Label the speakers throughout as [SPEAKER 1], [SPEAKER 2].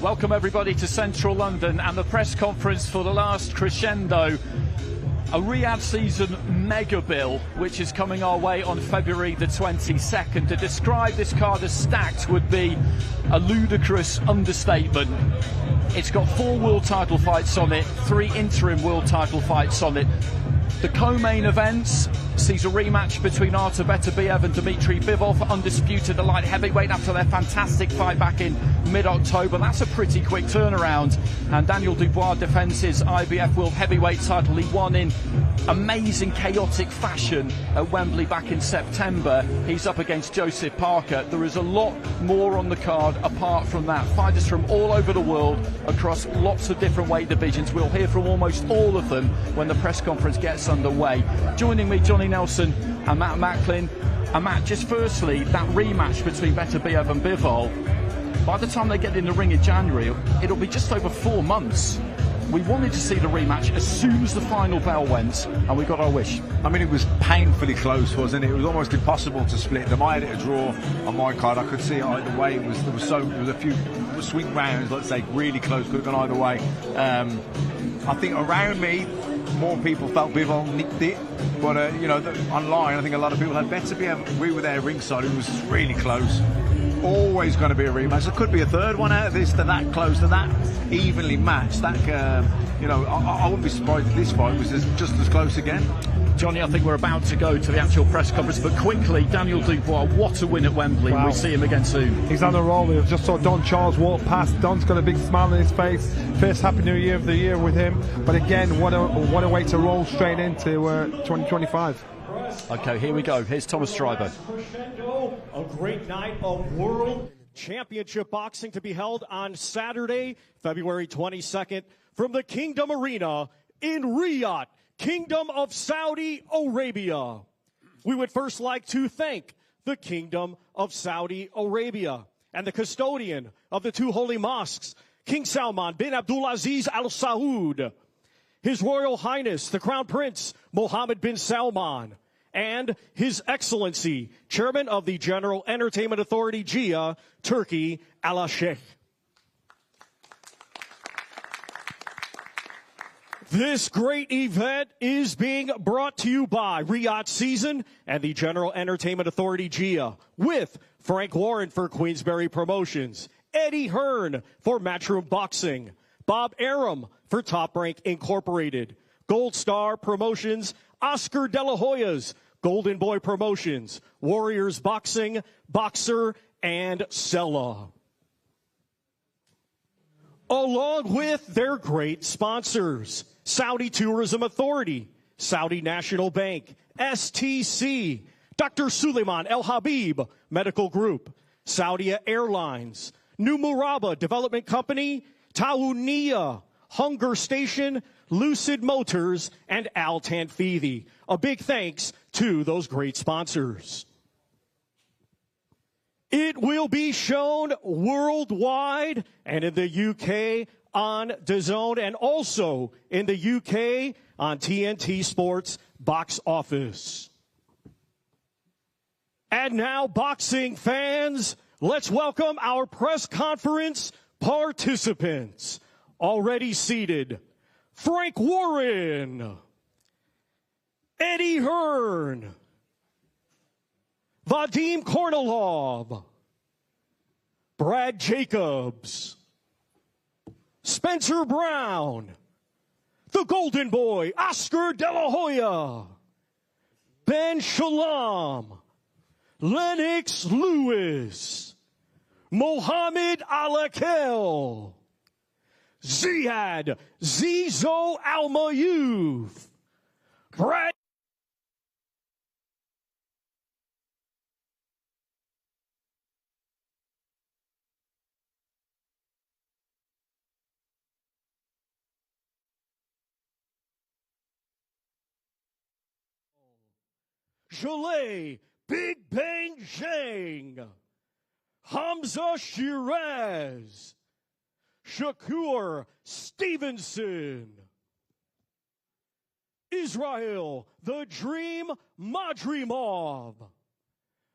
[SPEAKER 1] Welcome everybody to Central London and the press conference for the last crescendo. A Riyadh season mega bill, which is coming our way on February the 22nd. To describe this card as stacked would be a ludicrous understatement. It's got 4 world title fights on it, 3 interim world title fights on it. The co-main events sees a rematch between Artur Beterbiev and Dmitry Bivol for Undisputed Light-Heavyweight after their fantastic fight back in mid-October. That's a pretty quick turnaround. And Daniel Dubois defends his IBF World Heavyweight title. He won in amazing, chaotic fashion at Wembley back in September. He's up against Joseph Parker. There is a lot more on the card apart from that. Fighters from all over the world across lots of different weight divisions. We'll hear from almost all of them when the press conference gets underway. Joining me, Johnny Nelson and Matt Macklin. And Matt, just firstly, that rematch between Beterbiev and Bivol, by the time they get in the ring in January, it'll be just over 4 months. We wanted to see the rematch as soon as the final bell went, and we got our wish.
[SPEAKER 2] I mean, it was painfully close, wasn't it? It was almost impossible to split them. I had it a draw on my card. I could see it either way. There was a few swing rounds, let's say, really close. Could have gone either way. I think around me, more people felt Bivol nicked it, but online, I think a lot of people had Beterbiev. We were there ringside. It was really close. Always going to be a rematch. There could be a third one out of this. To that close, to that evenly matched. That I wouldn't be surprised if this fight was just as close again.
[SPEAKER 1] Johnny, I think we're about to go to the actual press conference, but quickly, Daniel Dubois, what a win at Wembley. Wow. We'll see him again soon.
[SPEAKER 3] He's on a roll. We just saw Don Charles walk past. Don's got a big smile on his face. First Happy New Year of the year with him. But again, what a way to roll straight into 2025.
[SPEAKER 1] Okay, here we go. Here's Thomas Stryber.
[SPEAKER 4] A great night of World Championship boxing to be held on Saturday, February 22nd, from the Kingdom Arena in Riyadh, Kingdom of Saudi Arabia. We would first like to thank the Kingdom of Saudi Arabia and the custodian of the 2 holy mosques, King Salman bin Abdulaziz Al Saud, His Royal Highness, the Crown Prince Mohammed bin Salman, and His Excellency, Chairman of the General Entertainment Authority, GIA, Turkey, Al-Sheikh. This great event is being brought to you by Riyadh Season and the General Entertainment Authority, GIA, with Frank Warren for Queensberry Promotions, Eddie Hearn for Matchroom Boxing, Bob Arum for Top Rank Incorporated, Gold Star Promotions, Oscar De La Hoya's Golden Boy Promotions, Warriors Boxing, Boxer, and Sella. Along with their great sponsors, Saudi Tourism Authority, Saudi National Bank, STC, Dr. Suleiman El Habib Medical Group, Saudia Airlines, New Murabba Development Company, Tauniya, Hunger Station, Lucid Motors, and Al Tanfidi. A big thanks to those great sponsors. It will be shown worldwide and in the UK on DAZN and also in the UK on TNT Sports Box Office. And now, boxing fans, let's welcome our press conference participants. Already seated, Frank Warren, Eddie Hearn, Vadim Kornilov, Brad Jacobs, Spencer Brown, the Golden Boy, Oscar De La Hoya, Ben Shalom, Lennox Lewis, Mohammed Alakel, Ziad Zizo Al-Mayyouf, Brad Jaleh Big Bang Zhang, Hamza Shiraz, Shakur Stevenson, Israel the Dream Madrimov,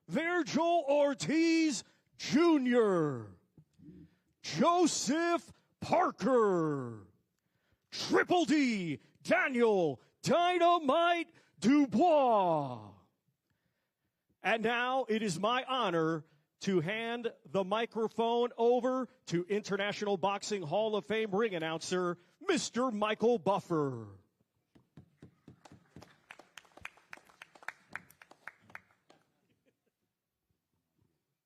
[SPEAKER 4] Virgil Ortiz Jr., Joseph Parker. Triple D, Daniel Dynamite Dubois. And now it is my honor to hand the microphone over to International Boxing Hall of Fame ring announcer, Mr. Michael Buffer.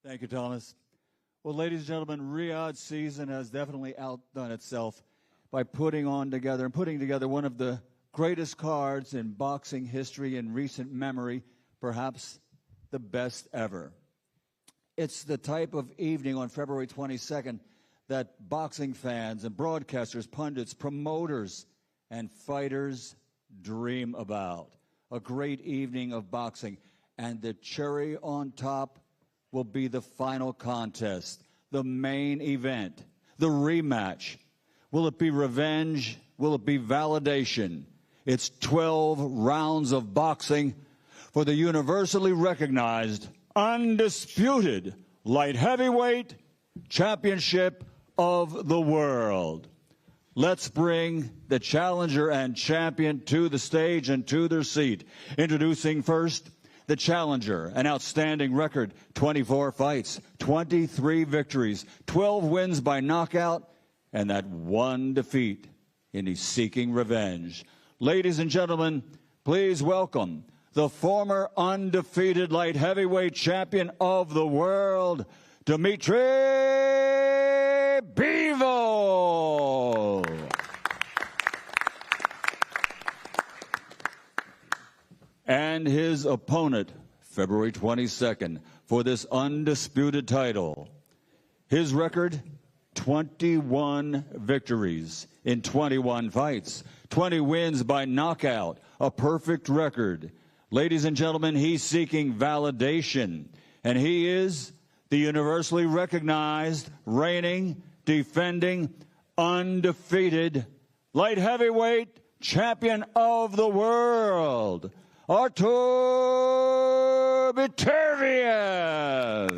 [SPEAKER 5] Thank you, Thomas. Well, ladies and gentlemen, Riyadh season has definitely outdone itself by putting together one of the greatest cards in boxing history in recent memory, perhaps the best ever. It's the type of evening on February 22nd that boxing fans and broadcasters, pundits, promoters, and fighters dream about. A great evening of boxing. And the cherry on top will be the final contest, the main event, the rematch. Will it be revenge? Will it be validation? It's 12 rounds of boxing for the universally recognized, undisputed light-heavyweight championship of the world. Let's bring the challenger and champion to the stage and to their seat. Introducing first, the challenger, an outstanding record, 24 fights, 23 victories, 12 wins by knockout, and that one defeat, and he's seeking revenge. Ladies and gentlemen, please welcome the former undefeated light heavyweight champion of the world, Dmitry Bivol. And his opponent, February 22nd, for this undisputed title. His record, 21 victories in 21 fights, 20 wins by knockout, a perfect record. Ladies and gentlemen, he's seeking validation, and he is the universally recognized, reigning, defending, undefeated light heavyweight champion of the world, Artur Beterbiev.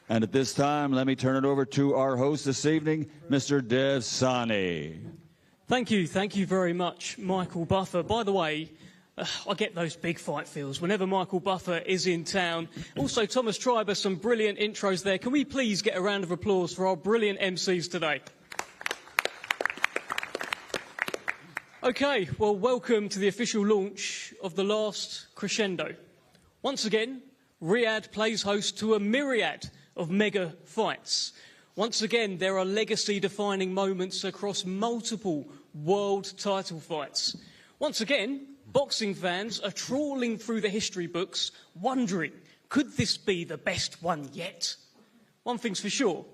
[SPEAKER 5] And at this time, let me turn it over to our host this evening, Mr. Dev Sani.
[SPEAKER 6] Thank you very much, Michael Buffer. By the way, I get those big fight feels whenever Michael Buffer is in town. Also, Thomas Triber, some brilliant intros there. Can we please get a round of applause for our brilliant MCs today? Okay, well, welcome to the official launch of the last crescendo. Once again, Riyadh plays host to a myriad of mega fights. Once again, there are legacy-defining moments across multiple world title fights. Once again, boxing fans are trawling through the history books, wondering, could this be the best one yet? One thing's for sure,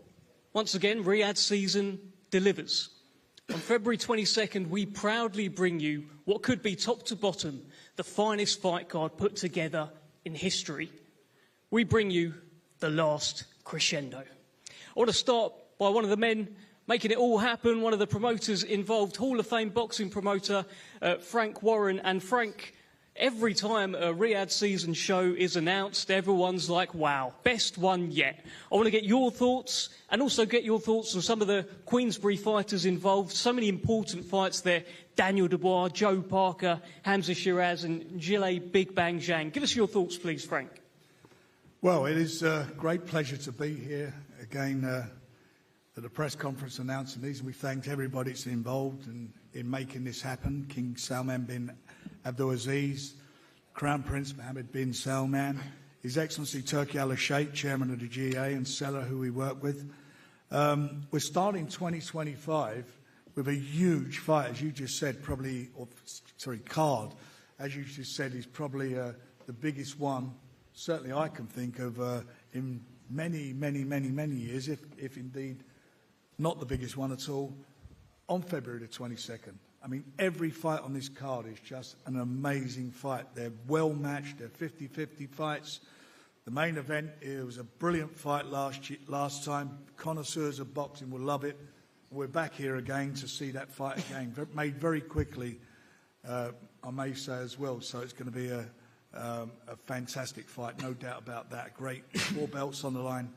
[SPEAKER 6] once again, Riyadh season delivers. On February 22nd, we proudly bring you what could be top to bottom, the finest fight card put together in history. We bring you the last crescendo. I want to start by one of the men making it all happen, one of the promoters involved, Hall of Fame boxing promoter, Frank Warren. And Frank, every time a Riyadh season show is announced, everyone's like, wow, best one yet. I want to get your thoughts and also get your thoughts on some of the Queensberry fighters involved. So many important fights there. Daniel Dubois, Joe Parker, Hamza Shiraz and Gilles Big Bang Zhang. Give us your thoughts, please, Frank.
[SPEAKER 7] Well, it is a great pleasure to be here again at the press conference announcing these. We thank everybody that's involved in making this happen. King Salman bin Abdulaziz, Crown Prince Mohammed bin Salman, His Excellency Turki Al-Sheikh, Chairman of the GA, and Seller, who we work with. We're starting 2025 with a huge fight, as you just said, card, as you just said, is probably the biggest one, certainly I can think of in many, many, many, many years, if indeed not the biggest one at all, on February the 22nd. I mean, every fight on this card is just an amazing fight. They're well matched. They're 50-50 fights. The main event, it was a brilliant fight last time. Connoisseurs of boxing will love it. We're back here again to see that fight again. Made very quickly, I may say as well. So it's going to be a A fantastic fight, no doubt about that. Great, 4 belts on the line.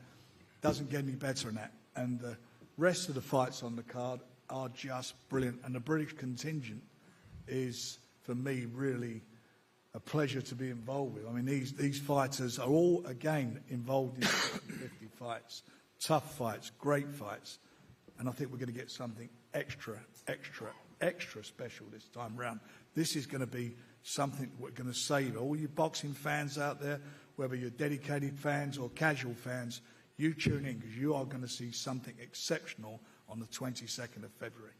[SPEAKER 7] Doesn't get any better than that. And the rest of the fights on the card are just brilliant. And the British contingent is, for me, really a pleasure to be involved with. I mean, these fighters are all, again, involved in 50 fights. Tough fights, great fights. And I think we're going to get something extra special this time round. This is going to be something we're going to save. All you boxing fans out there, whether you're dedicated fans or casual fans, you tune in because you are going to see something exceptional on the 22nd of February.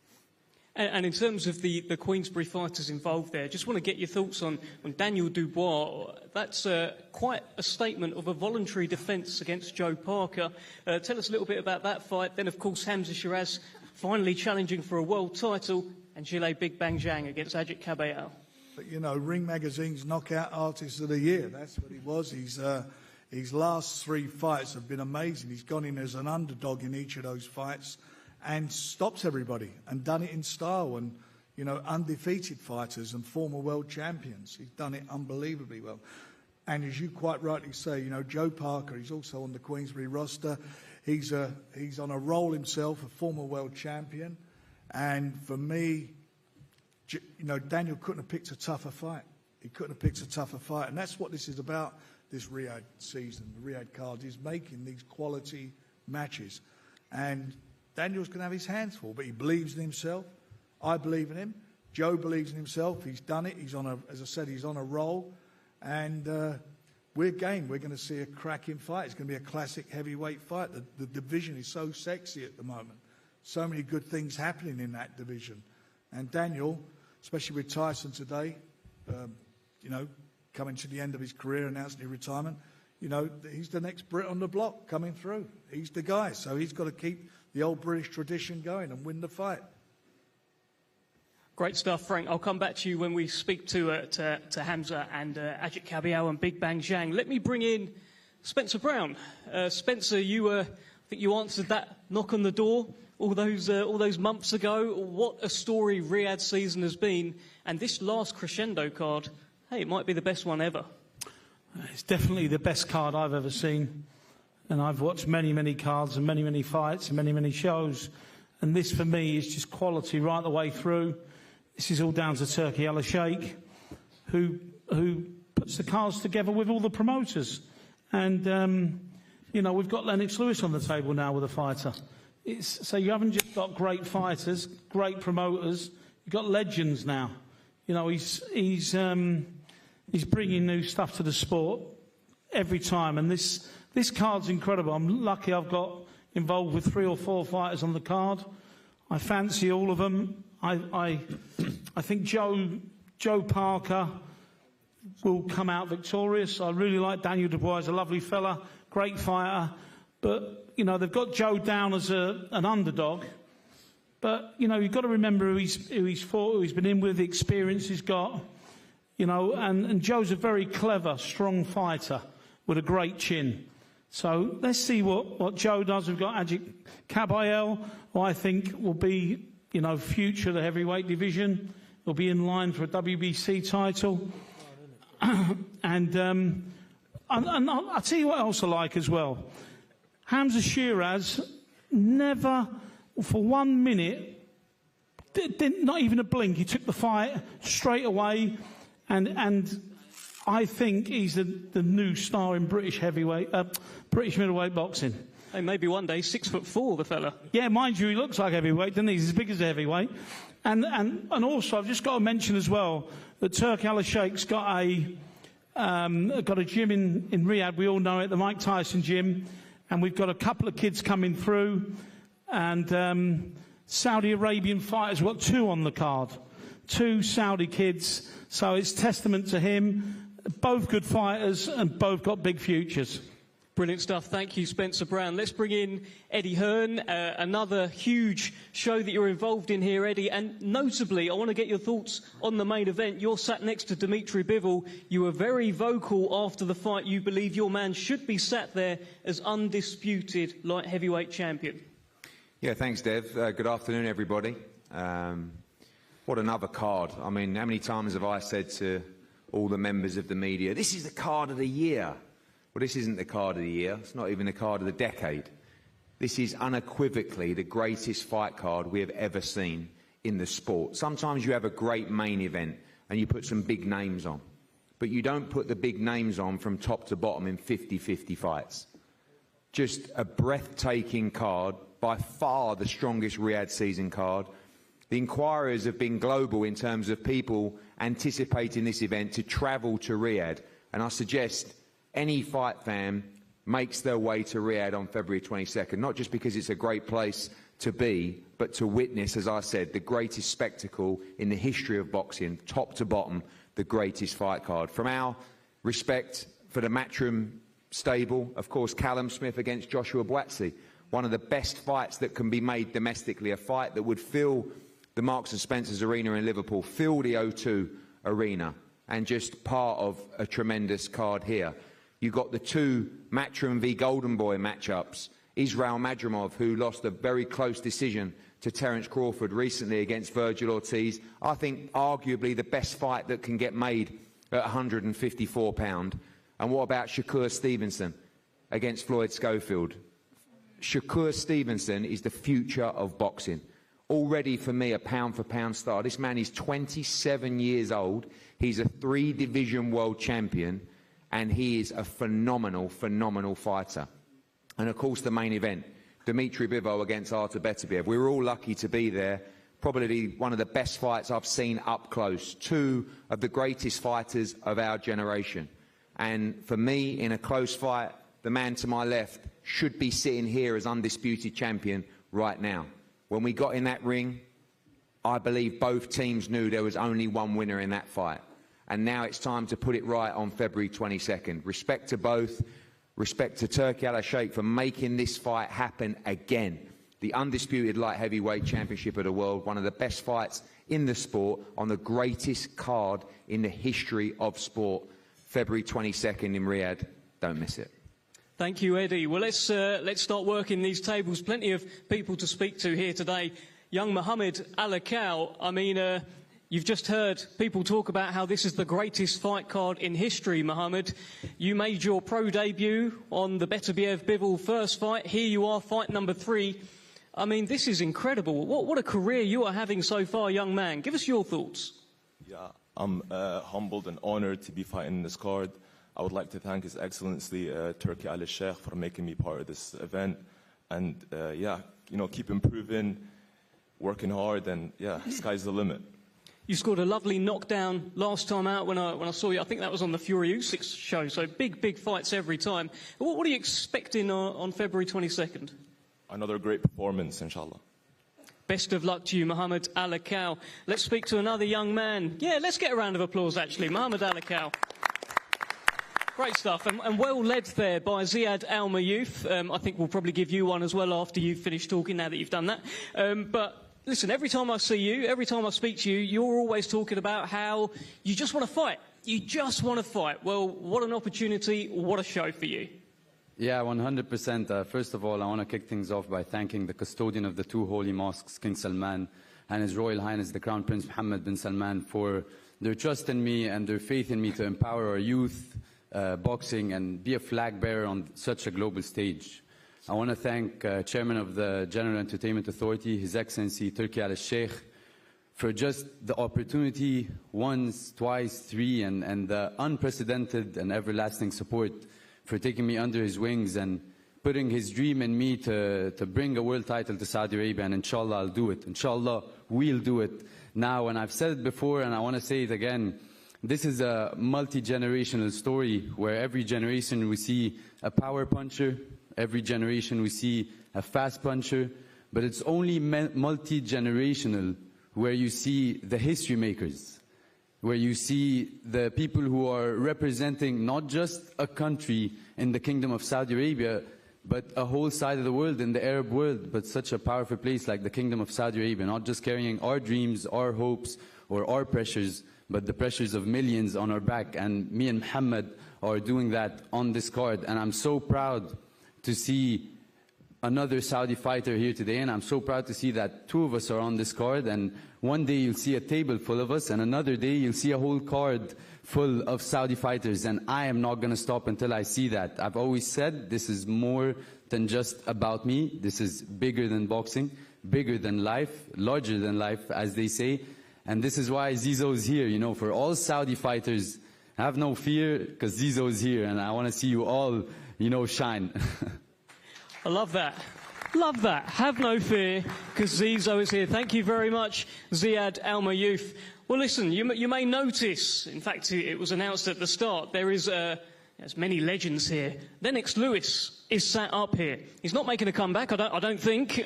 [SPEAKER 6] And in terms of the Queensberry fighters involved there, just want to get your thoughts on Daniel Dubois. That's quite a statement of a voluntary defence against Joe Parker. Tell us a little bit about that fight. Then, of course, Hamza Shiraz finally challenging for a world title, and Gilles Big Bang Zhang against Ajit Kabayel.
[SPEAKER 7] But, you know, Ring Magazine's Knockout Artist of the Year. That's what he was. His last 3 fights have been amazing. He's gone in as an underdog in each of those fights and stops everybody and done it in style, and, you know, undefeated fighters and former world champions. He's done it unbelievably well. And as you quite rightly say, you know, Joe Parker, he's also on the Queensberry roster. He's on a roll himself, a former world champion. And for me, you know, Daniel couldn't have picked a tougher fight. He couldn't have picked a tougher fight. And that's what this is about, this Riyadh season, the Riyadh card, is making these quality matches. And Daniel's going to have his hands full, but he believes in himself. I believe in him. Joe believes in himself. He's done it. He's on a, as I said, he's on a roll. And we're game. We're going to see a cracking fight. It's going to be a classic heavyweight fight. The division is so sexy at the moment. So many good things happening in that division. And Daniel, especially with Tyson today, you know, coming to the end of his career, announcing his retirement, you know, he's the next Brit on the block coming through. He's the guy. So he's got to keep the old British tradition going and win the fight.
[SPEAKER 6] Great stuff, Frank. I'll come back to you when we speak to Hamza and Ajit Kabayel and Big Bang Zhang. Let me bring in Spencer Brown. Spencer, I think you answered that knock on the door all those months ago. What a story Riyadh season has been, and this last crescendo card, hey, it might be the best one ever.
[SPEAKER 8] It's definitely the best card I've ever seen, and I've watched many cards and many fights and many shows, and this for me is just quality right the way through. This is all down to Turki Al-Sheikh, who puts the cards together with all the promoters. And, you know, we've got Lennox Lewis on the table now with a fighter. So you haven't just got great fighters, great promoters, you've got legends now. You know, he's bringing new stuff to the sport every time. And this card's incredible. I'm lucky I've got involved with 3 or 4 fighters on the card. I fancy all of them. I think Joe Parker will come out victorious. I really like Daniel Dubois. He's a lovely fella, great fighter. But, you know, they've got Joe down as an underdog. But, you know, you've got to remember who he's fought, who he's been in with, the experience he's got. You know, and Joe's a very clever, strong fighter with a great chin. So let's see what Joe does. We've got Ajit Kabayel, who I think will be, you know, future of the heavyweight division. He'll be in line for a WBC title. And I'll tell you what else I like as well. Hamza Shiraz never, for 1 minute, not even a blink. He took the fight straight away. And I think he's the new star in British middleweight boxing.
[SPEAKER 6] Hey, maybe one day 6'4", the fella.
[SPEAKER 8] Yeah, mind you, he looks like heavyweight, doesn't he? He's as big as a heavyweight. And also, I've just got to mention as well that Turki Al-Sheikh's got a gym in Riyadh. We all know it, the Mike Tyson gym. And we've got a couple of kids coming through. And Saudi Arabian fighters, we've got 2 on the card. 2 Saudi kids. So it's testament to him. Both good fighters and both got big futures.
[SPEAKER 6] Brilliant stuff. Thank you, Spencer Brown. Let's bring in Eddie Hearn, another huge show that you're involved in here, Eddie. And notably, I want to get your thoughts on the main event. You're sat next to Dmitry Bivol. You were very vocal after the fight. You believe your man should be sat there as undisputed light heavyweight champion.
[SPEAKER 9] Yeah, thanks, Dev. Good afternoon, everybody. What another card. I mean, how many times have I said to all the members of the media. This is the card of the year. Well, this isn't the card of the year. It's not even the card of the decade. This is unequivocally the greatest fight card we have ever seen in the sport. Sometimes you have a great main event and you put some big names on, but you don't put the big names on from top to bottom in 50-50 fights. Just a breathtaking card, by far the strongest Riyadh season card. The inquiries have been global in terms of people anticipating this event to travel to Riyadh, and I suggest any fight fan makes their way to Riyadh on February 22nd, not just because it's a great place to be, but to witness, as I said, the greatest spectacle in the history of boxing, top to bottom, the greatest fight card. From our respect for the Matchroom stable, of course, Callum Smith against Joshua Buatsi, one of the best fights that can be made domestically, a fight that would fill the Marks and Spencer's Arena in Liverpool, fill the O2 Arena, and just part of a tremendous card here. You got the two Matchroom v Golden Boy matchups. Israel Madrimov, who lost a very close decision to Terence Crawford recently against Virgil Ortiz. I think arguably the best fight that can get made at 154 pound. And what about Shakur Stevenson against Floyd Schofield? Shakur Stevenson is the future of boxing. Already, for me, a pound-for-pound star. This man is 27 years old. He's a 3-division world champion, and he is a phenomenal, phenomenal fighter. And, of course, the main event, Dmitry Bivol against Artur Beterbiev. We were all lucky to be there. Probably one of the best fights I've seen up close. Two of the greatest fighters of our generation. And for me, in a close fight, the man to my left should be sitting here as undisputed champion right now. When we got in that ring, I believe both teams knew there was only one winner in that fight. And now it's time to put it right on February 22nd. Respect to both. Respect to Turki Al-Sheikh for making this fight happen again. The Undisputed Light-Heavyweight Championship of the world, one of the best fights in the sport, on the greatest card in the history of sport. February 22nd in Riyadh. Don't miss it.
[SPEAKER 6] Thank you, Eddie. Well, let's start working these tables. Plenty of people to speak to here today. Young Mohamed Alakal, I mean, you've just heard people talk about how this is the greatest fight card in history, Mohamed. You made your pro debut on the Beterbiev-Bivol first fight. Here you are, fight number 3. I mean, this is incredible. What a career you are having so far, young man. Give us your thoughts.
[SPEAKER 10] Yeah, I'm humbled and honored to be fighting this card. I would like to thank His Excellency Turki Al-Sheikh for making me part of this event. And yeah, you know, keep improving, working hard, and yeah, sky's the limit.
[SPEAKER 6] You scored a lovely knockdown last time out when I saw you. I think that was on the Fury Usyk show, so big fights every time. What are you expecting on February 22nd?
[SPEAKER 10] Another great performance, inshallah.
[SPEAKER 6] Best of luck to you, Mohamed Alakal. Let's speak to another young man. Yeah, let's get a round of applause, actually. Mohamed Alakal. Great stuff, and well led there by Ziad Al-Mayouf. I think we'll probably give you one as well after you've finished talking, now that you've done that. But listen, every time I see you, every time I speak to you, you're always talking about how you just want to fight. You just want to fight. Well, what an opportunity, what a show for you.
[SPEAKER 11] Yeah, 100%. First of all, I want to kick things off by thanking the custodian of the two holy mosques, King Salman, and His Royal Highness the Crown Prince Mohammed bin Salman, for their trust in me and their faith in me to empower our youth, boxing, and be a flag bearer on such a global stage. I want to thank Chairman of the General Entertainment Authority, His Excellency Turki Al-Sheikh, for just the opportunity once, twice, 3, and the unprecedented and everlasting support for taking me under his wings and putting his dream in me to bring a world title to Saudi Arabia, and inshallah I'll do it. Inshallah we'll do it now. And I've said it before and I want to say it again. This is a multi-generational story where every generation we see a power puncher, every generation we see a fast puncher, but it's only multi-generational where you see the history makers, where you see the people who are representing not just a country in the Kingdom of Saudi Arabia, but a whole side of the world, in the Arab world, but such a powerful place like the Kingdom of Saudi Arabia, not just carrying our dreams, our hopes, or our pressures, but the pressures of millions on our back. And me and Muhammad are doing that on this card. And I'm so proud to see another Saudi fighter here today, and I'm so proud to see that 2 of us are on this card, and one day you'll see a table full of us, and another day you'll see a whole card full of Saudi fighters, and I am not going to stop until I see that. I've always said this is more than just about me. This is bigger than boxing, bigger than life, larger than life, as they say, and this is why Zizo is here. You know, for all Saudi fighters, have no fear, because Zizo is here, and I want to see you all, you know, shine.
[SPEAKER 6] I love that. Love that. Have no fear, because Zizo is here. Thank you very much, Ziad Al-Mayouf. Well, listen, you may notice, in fact, it was announced at the start, there's many legends here. Lennox Lewis is sat up here. He's not making a comeback, I don't think.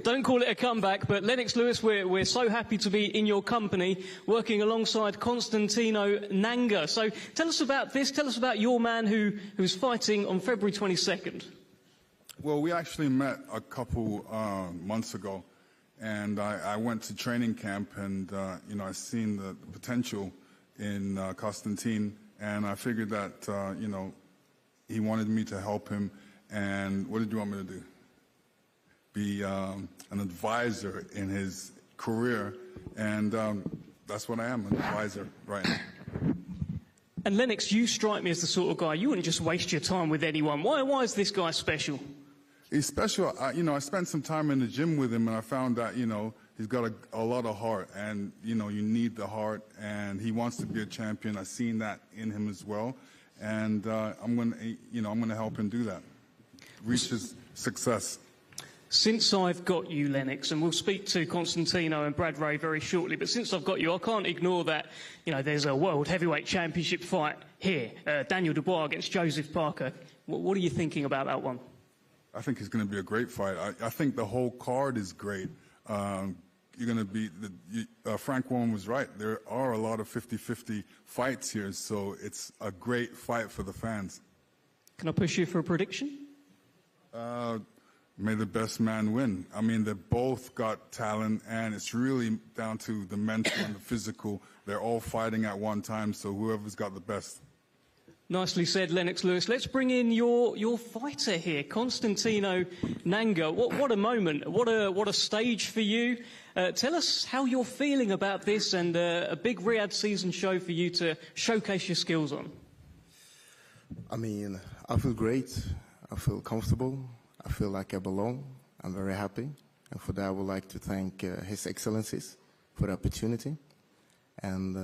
[SPEAKER 6] Don't call it a comeback, but Lennox Lewis, we're so happy to be in your company, working alongside Constantino Nanga. So tell us about this. Tell us about your man who's fighting on February 22nd.
[SPEAKER 12] Well, we actually met a couple months ago, and I went to training camp, and you know, I seen the potential in Constantine, and I figured that you know, he wanted me to help him. And what did you want me to do? Be an advisor in his career, and that's what I am, an advisor right now.
[SPEAKER 6] And Lennox, you strike me as the sort of guy, you wouldn't just waste your time with anyone. Why is this guy special?
[SPEAKER 12] He's special. You know, I spent some time in the gym with him, and I found that, you know, he's got a lot of heart, and, you know, you need the heart, and he wants to be a champion. I've seen that in him as well, and I'm going to help him do that, reach his success.
[SPEAKER 6] Since I've got you, Lennox, and we'll speak to Constantino and Brad Ray very shortly, but since I've got you, I can't ignore that, you know, there's a World Heavyweight Championship fight here, Daniel Dubois against Joseph Parker. What are you thinking about that one?
[SPEAKER 12] I think it's going to be a great fight. I think the whole card is great. You're going to be, Frank Warren was right. There are a lot of 50-50 fights here, so it's a great fight for the fans.
[SPEAKER 6] Can I push you for a prediction?
[SPEAKER 12] May the best man win. I mean, they both got talent, and it's really down to the mental and the physical. They're all fighting at one time, so whoever's got the best.
[SPEAKER 6] Nicely said, Lennox Lewis. Let's bring in your fighter here, Constantino Nanga. What a moment! What a stage for you. Tell us how you're feeling about this, and a big Riyadh season show for you to showcase your skills on.
[SPEAKER 13] I mean, I feel great. I feel comfortable. I feel like I belong. I'm very happy, and for that, I would like to thank His Excellencies for the opportunity. And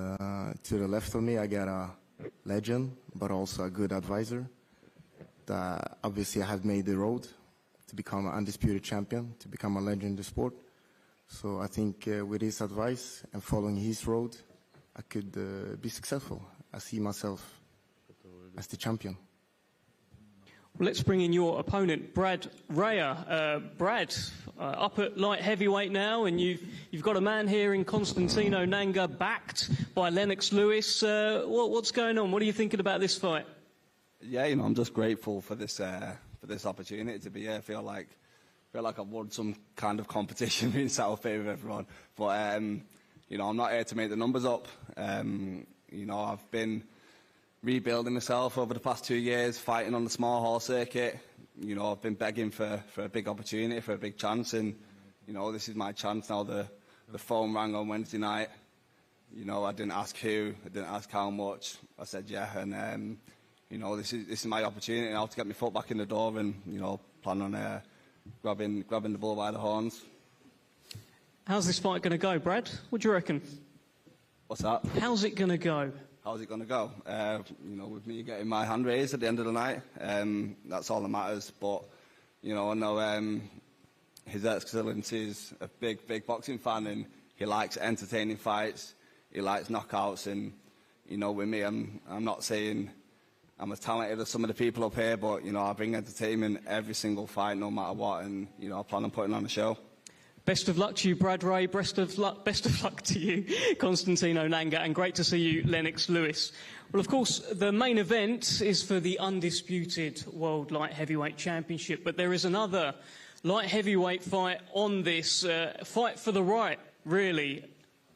[SPEAKER 13] to the left of me, I got a legend, but also a good advisor. That obviously I have made the road to become an undisputed champion, to become a legend in the sport. So I think with his advice and following his road, I could be successful. I see myself as the champion.
[SPEAKER 6] Well, let's bring in your opponent, Brad Raya. Brad, up at light heavyweight now, and you've got a man here in Constantino Nanga, backed by Lennox Lewis. What's going on? What are you thinking about this fight?
[SPEAKER 14] Yeah, you know, I'm just grateful for this opportunity to be here. I feel like I've won some kind of competition, being sat up here with everyone. But you know, I'm not here to make the numbers up. You know, I've been rebuilding myself over the past 2 years, fighting on the small hall circuit. You know, I've been begging for a big opportunity, for a big chance, and you know, this is my chance now. The phone rang on Wednesday night. You know, I didn't ask who, I didn't ask how much. I said yeah, and you know, this is my opportunity now to get my foot back in the door, and you know, plan on grabbing the bull by the horns.
[SPEAKER 6] How's this fight going to go, Brad? What do you reckon?
[SPEAKER 14] What's that?
[SPEAKER 6] How's it going to go?
[SPEAKER 14] How's it going to go? You know, with me getting my hand raised at the end of the night, that's all that matters. But, you know, I know His Excellency is a big boxing fan, and he likes entertaining fights. He likes knockouts, and, you know, with me, I'm not saying I'm as talented as some of the people up here, but, you know, I bring entertainment every single fight, no matter what, and, you know, I plan on putting on a show.
[SPEAKER 6] Best of luck to you, Brad Ray. Best of luck to you, Constantino Nanga, and great to see you, Lennox Lewis. Well, of course, the main event is for the Undisputed World Light Heavyweight Championship, but there is another light heavyweight fight on this, fight for the right, really.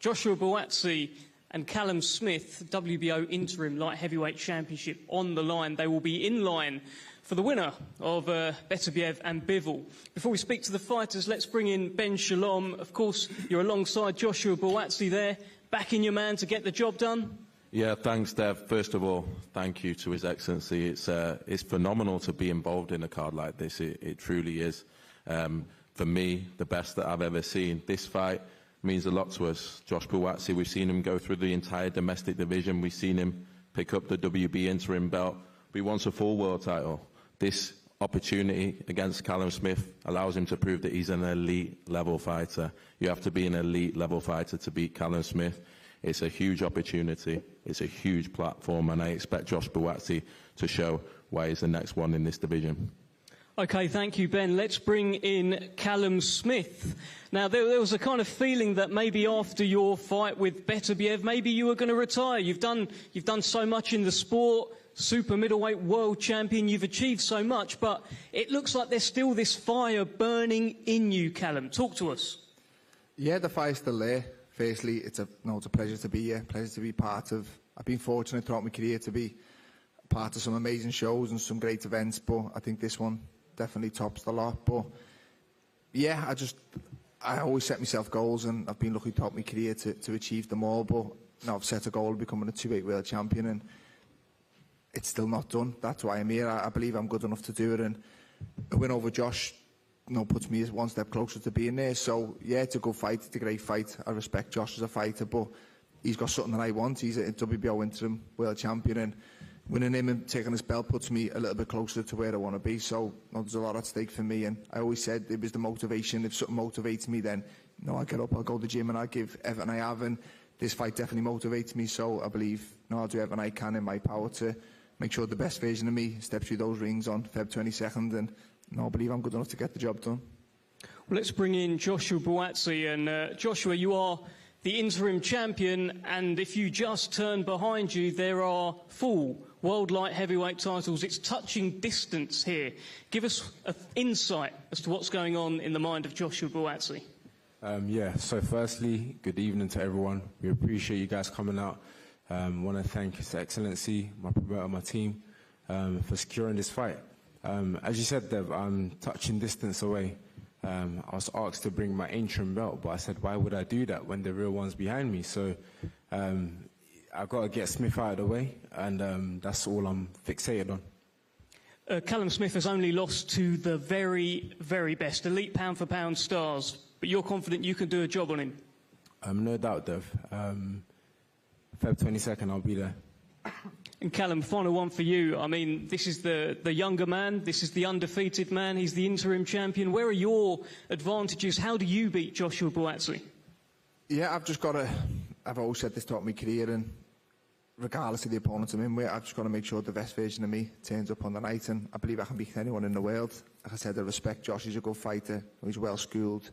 [SPEAKER 6] Joshua Buatsi and Callum Smith, WBO Interim Light Heavyweight Championship on the line. They will be in line for the winner of Beterbiev and Bivol. Before we speak to the fighters, let's bring in Ben Shalom. Of course, you're alongside Joshua Buatsi there, backing your man to get the job done.
[SPEAKER 15] Yeah, thanks, Dev. First of all, thank you to His Excellency. It's phenomenal to be involved in a card like this. It truly is. For me, the best that I've ever seen. This fight means a lot to us. Josh Buatsi, we've seen him go through the entire domestic division. We've seen him pick up the WB interim belt. He wants a full world title. This opportunity against Callum Smith allows him to prove that he's an elite level fighter. You have to be an elite level fighter to beat Callum Smith. It's a huge opportunity. It's a huge platform, and I expect Josh Buatsi to show why he's the next one in this division.
[SPEAKER 6] OK, thank you, Ben. Let's bring in Callum Smith. Now, there was a kind of feeling that maybe after your fight with Beterbiev, maybe you were going to retire. You've done so much in the sport, super middleweight world champion. You've achieved so much, but it looks like there's still this fire burning in you, Callum. Talk to us.
[SPEAKER 16] Yeah, the fire's still there. Firstly, it's a pleasure to be here, pleasure to be part of. I've been fortunate throughout my career to be part of some amazing shows and some great events, but I think this one definitely tops the lot. But yeah, I always set myself goals, and I've been lucky throughout my career to achieve them all. But now I've set a goal of becoming a 2-weight world champion, and it's still not done. That's why I'm here. I believe I'm good enough to do it, and a win over Josh puts me one step closer to being there. So yeah, it's a good fight, it's a great fight. I respect Josh as a fighter, but he's got something that I want. He's a WBO interim world champion, and winning him and taking his belt puts me a little bit closer to where I want to be. So there's a lot at stake for me, and I always said it was the motivation. If something motivates me, then I get up, I'll go to the gym, and I give everything I have, and this fight definitely motivates me. So I believe I'll do everything I can in my power to make sure the best version of me steps through those rings on Feb 22nd, and I believe I'm good enough to get the job done.
[SPEAKER 6] Well, let's bring in Joshua Buatsi, and Joshua, you are the interim champion, and if you just turn behind you, there are full world light heavyweight titles. It's touching distance here. Give us an insight as to what's going on in the mind of Joshua Buatsi.
[SPEAKER 17] Yeah, so firstly, good evening to everyone. We appreciate you guys coming out. I want to thank His Excellency, my promoter, my team, for securing this fight. As you said, Dev, I'm touching distance away. I was asked to bring my interim belt, but I said, why would I do that when the real one's behind me? So I've got to get Smith out of the way, and that's all I'm fixated on.
[SPEAKER 6] Callum Smith has only lost to the very, very best, elite pound-for-pound stars, but you're confident you can do a job on him?
[SPEAKER 17] No doubt, Dev. Feb 22nd, I'll be there.
[SPEAKER 6] And Callum, final one for you. I mean, this is the younger man, this is the undefeated man, he's the interim champion. Where are your advantages? How do you beat Joshua Buatsi?
[SPEAKER 16] Yeah, I've always said this throughout my career, and regardless of the opponent I'm in with, I've just got to make sure the best version of me turns up on the night, and I believe I can beat anyone in the world. Like I said, I respect Josh, he's a good fighter, he's well-schooled,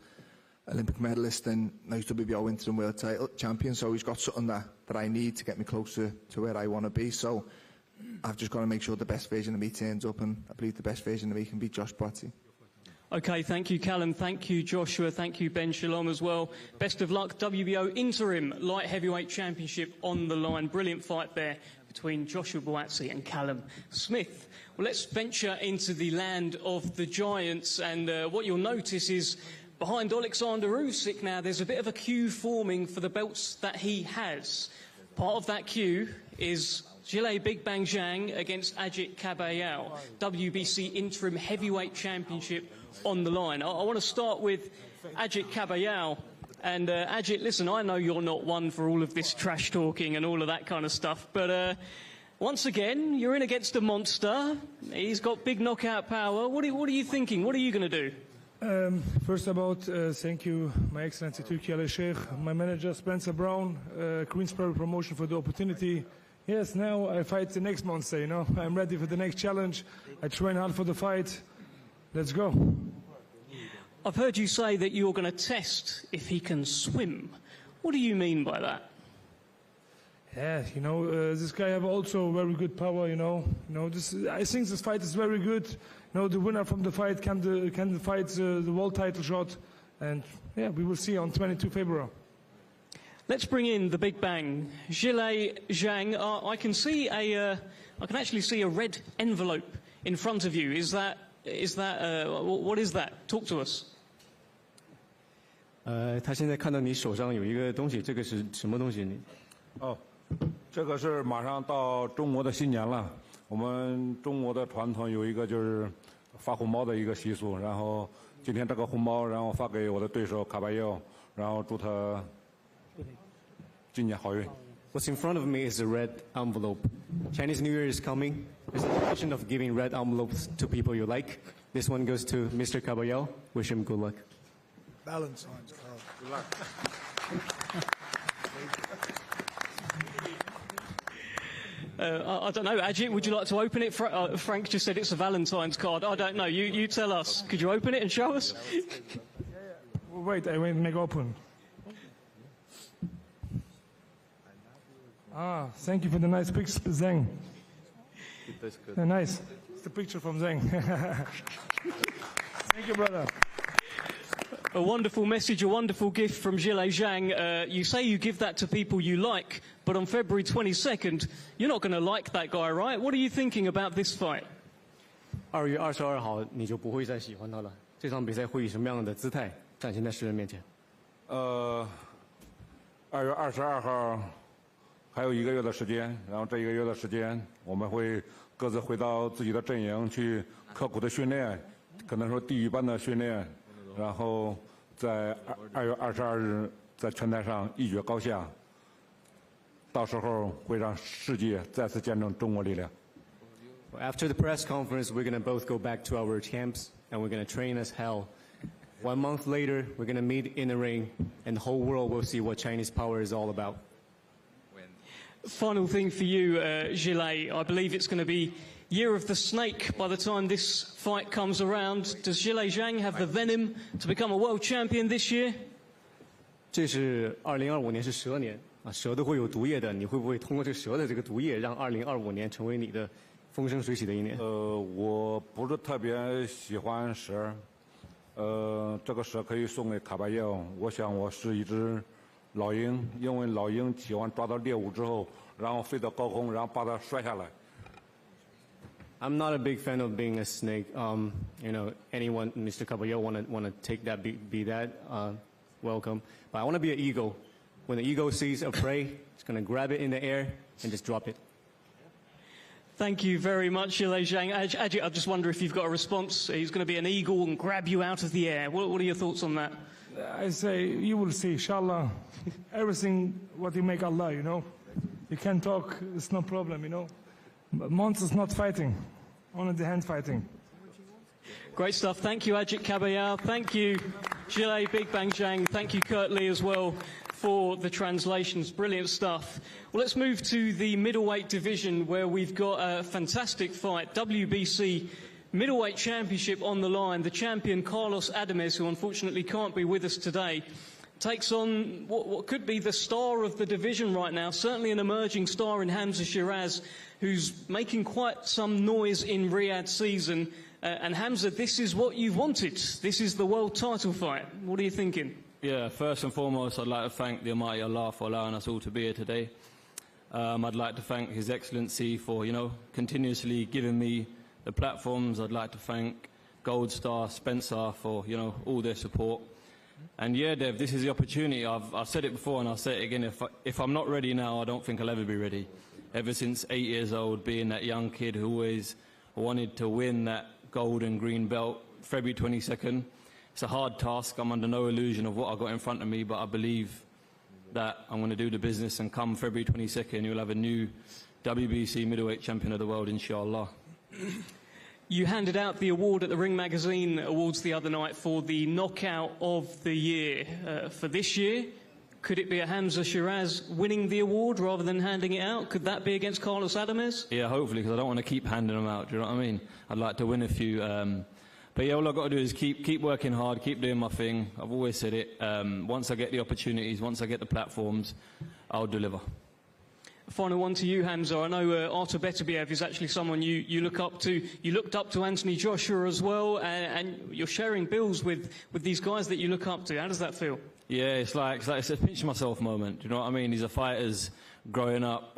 [SPEAKER 16] Olympic medalist, and now he's WBO interim world title champion, so he's got something that I need to get me closer to where I want to be. So I've just got to make sure the best version of me turns up, and I believe the best version of me can beat Josh Buatsi.
[SPEAKER 6] OK, thank you, Callum. Thank you, Joshua. Thank you, Ben Shalom, as well. Best of luck. WBO interim light heavyweight championship on the line. Brilliant fight there between Joshua Buatsi and Callum Smith. Well, let's venture into the land of the giants, and what you'll notice is behind Alexander Usyk now, there's a bit of a queue forming for the belts that he has. Part of that queue is Zhilei Big Bang Zhang against Ajit Kabayel, WBC interim heavyweight championship on the line. I want to start with Ajit Kabayel. And Ajit, listen, I know you're not one for all of this trash talking and all of that kind of stuff, but once again, you're in against a monster. He's got big knockout power. What are you thinking? What are you going to do?
[SPEAKER 8] First about, thank you, My Excellency Turki Al-Sheikh, my manager Spencer Brown, Queensberry promotion for the opportunity. Yes, now I fight the next monster, you know. I'm ready for the next challenge. I train hard for the fight. Let's go.
[SPEAKER 6] I've heard you say that you're going to test if he can swim. What do you mean by that?
[SPEAKER 8] Yeah, you know, this guy have also very good power, you know. I think this fight is very good. You know, the winner from the fight can fight the world title shot, and yeah, we will see on 22 February.
[SPEAKER 6] Let's bring in the Big Bang, Zhilei Zhang. I can actually see a red envelope in front of you. What is that? Talk to us.
[SPEAKER 18] 他现在看到你手上有一个东西，这个是什么东西？
[SPEAKER 19] 哦，这个是马上到中国的新年了。我们中国的传统有一个就是发红包的一个习俗，然后今天这个红包，然后发给我的对手卡巴佑，然后祝他今年好运。
[SPEAKER 18] What's in front of me is a red envelope. Chinese New Year is coming. There's a tradition of giving red envelopes to people you like. This one goes to Mr. Caballero. Wish him good luck.
[SPEAKER 7] Valentine's card. Good luck.
[SPEAKER 6] I don't know, Ajit, would you like to open it? Frank just said it's a Valentine's card. I don't know. You tell us. Could you open it and show us?
[SPEAKER 20] Wait, I will make open. Thank you for the nice picture, Zheng. Nice. It's the picture from Zheng. Thank you, brother.
[SPEAKER 6] A wonderful message, a wonderful gift from Zhilei Zhang. You say you give that to people you like, but on February 22nd, you're not going to like that guy, right? What are you thinking about this fight?
[SPEAKER 18] 2月22号你就不会再喜欢他了。这场比赛会以什么样的姿态展现在世人面前
[SPEAKER 19] ？2月22号。还有1个月的时间，然后这1个月的时间，我们会各自回到自己的阵营去刻苦的训练，可能说地狱般的训练，然后在2月22日在拳台上一决高下，到时候会让世界再次见证中国力量。
[SPEAKER 18] After the press conference, we're going to both go back to our camps and we're going to train as hell. 1 month later, we're going to meet in the ring, and the whole world will see what Chinese power is all about.
[SPEAKER 6] Final thing for you, Zhilei. I believe it's going to be Year of the Snake by the time this fight comes around. Does Zhilei Zhang have the venom to become a world champion this year?
[SPEAKER 18] 这是2025年是蛇年啊，蛇都会有毒液的。你会不会通过这蛇的这个毒液，让2025年成为你的风生水起的一年？
[SPEAKER 19] 我不是特别喜欢蛇，这个蛇可以送给卡巴耶。我想我是一只。老鹰，因为老鹰喜欢抓到猎物之后，然后飞到高空，然后把它摔下来。
[SPEAKER 18] I'm not a big fan of being a snake. You know, anyone, Mr. Caballero, wanna take that, be that, welcome. But I want to be an eagle. When the eagle sees a prey, it's gonna grab it in the air and just drop it.
[SPEAKER 6] Thank you very much, Zhilei Zhang. Ajit, I just wonder if you've got a response. He's going to be an eagle and grab you out of the air. What are your thoughts on that?
[SPEAKER 20] I say, you will see, inshallah. Everything what you make Allah, you know. You can talk, it's no problem, you know. But monsters not fighting, only the hand fighting.
[SPEAKER 6] Great stuff. Thank you, Ajit Caballero. Thank you, Zhilei Big Bang Zhang. Thank you, Kurt Lee, as well, for the translations. Brilliant stuff. Well, let's move to the middleweight division, where we've got a fantastic fight. WBC Middleweight Championship on the line. The champion, Carlos Adames, who unfortunately can't be with us today, takes on what could be the star of the division right now, certainly an emerging star in Hamza Shiraz, who's making quite some noise in Riyadh season. And Hamza, this is what you've wanted. This is the world title fight. What are you thinking?
[SPEAKER 21] Yeah, first and foremost, I'd like to thank the Almighty Allah for allowing us all to be here today. I'd like to thank His Excellency for, you know, continuously giving me the platforms. I'd like to thank Gold Star, Spencer for, you know, all their support. And yeah, Dev, this is the opportunity. I've said it before and I'll say it again. If I'm not ready now, I don't think I'll ever be ready. Ever since 8 years old, being that young kid who always wanted to win that gold and green belt, February 22nd. It's a hard task. I'm under no illusion of what I've got in front of me, but I believe that I'm going to do the business, and come February 22nd, you'll have a new WBC middleweight champion of the world, inshallah.
[SPEAKER 6] You handed out the award at the Ring Magazine Awards the other night for the knockout of the year. For this year, could it be a Hamza Shiraz winning the award rather than handing it out? Could that be against Carlos Adames?
[SPEAKER 21] Yeah, hopefully, because I don't want to keep handing them out, do you know what I mean? I'd like to win a few. But yeah, all I've got to do is keep working hard, keep doing my thing. I've always said it. Once I get the opportunities, once I get the platforms, I'll deliver.
[SPEAKER 6] Final one to you, Hamza. I know Artur Beterbiev is actually someone you look up to. You looked up to Anthony Joshua as well, and you're sharing bills with these guys that you look up to. How does that feel?
[SPEAKER 21] Yeah, it's like a pinch myself moment. Do you know what I mean? These are fighters growing up.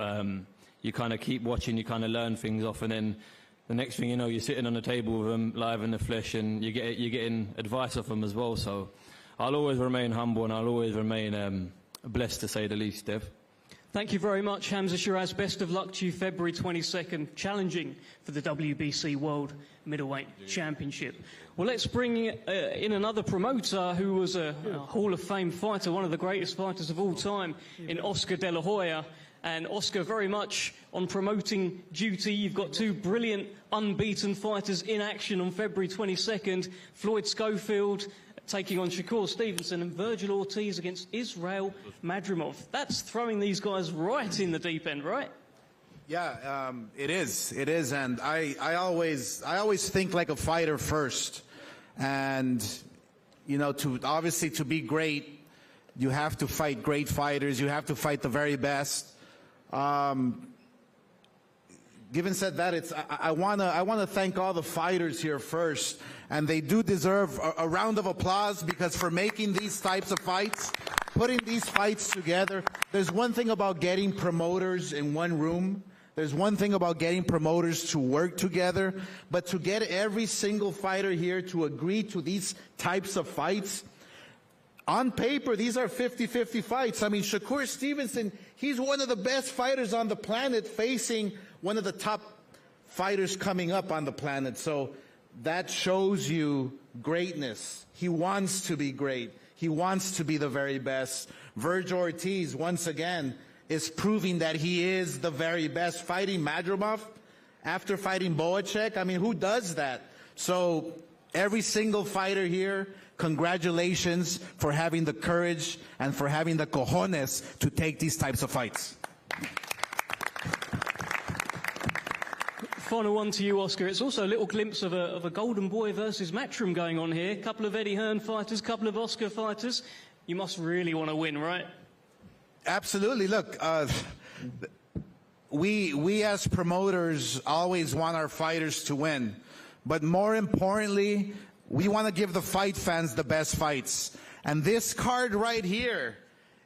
[SPEAKER 21] You kind of keep watching, you kind of learn things off, and then the next thing you know, you're sitting on the table with them live in the flesh, and you're getting advice off them as well. So I'll always remain humble, and I'll always remain blessed, to say the least, Dev.
[SPEAKER 6] Thank you very much, Hamza Shiraz. Best of luck to you February 22nd, challenging for the WBC World Middleweight Championship. Well, let's bring in another promoter who was a Hall of Fame fighter, one of the greatest fighters of all time, in Oscar De La Hoya. And Oscar, very much on promoting duty. You've got two brilliant, unbeaten fighters in action on February 22nd. Floyd Schofield taking on Shakur Stevenson, and Virgil Ortiz against Israel Madrimov. That's throwing these guys right in the deep end, right?
[SPEAKER 2] Yeah, it is. It is, and I always think like a fighter first. And, you know, obviously to be great, you have to fight great fighters. You have to fight the very best. Given said that, I wanna thank all the fighters here first, and they do deserve a round of applause, because for making these types of fights, putting these fights together. There's one thing about getting promoters in one room. There's one thing about getting promoters to work together, but to get every single fighter here to agree to these types of fights, on paper, these are 50-50 fights. I mean, Shakur Stevenson, he's one of the best fighters on the planet, facing one of the top fighters coming up on the planet. So that shows you greatness. He wants to be great. He wants to be the very best. Virgil Ortiz, once again, is proving that he is the very best. Fighting Madrimov after fighting Boacek, I mean, who does that? So every single fighter here, congratulations for having the courage and for having the cojones to take these types of fights.
[SPEAKER 6] Final one to you, Oscar. It's also a little glimpse of a Golden Boy versus Matchroom going on here. A couple of Eddie Hearn fighters, a couple of Oscar fighters. You must really want to win, right?
[SPEAKER 2] Absolutely. Look, we as promoters always want our fighters to win. But more importantly, we want to give the fight fans the best fights. And this card right here,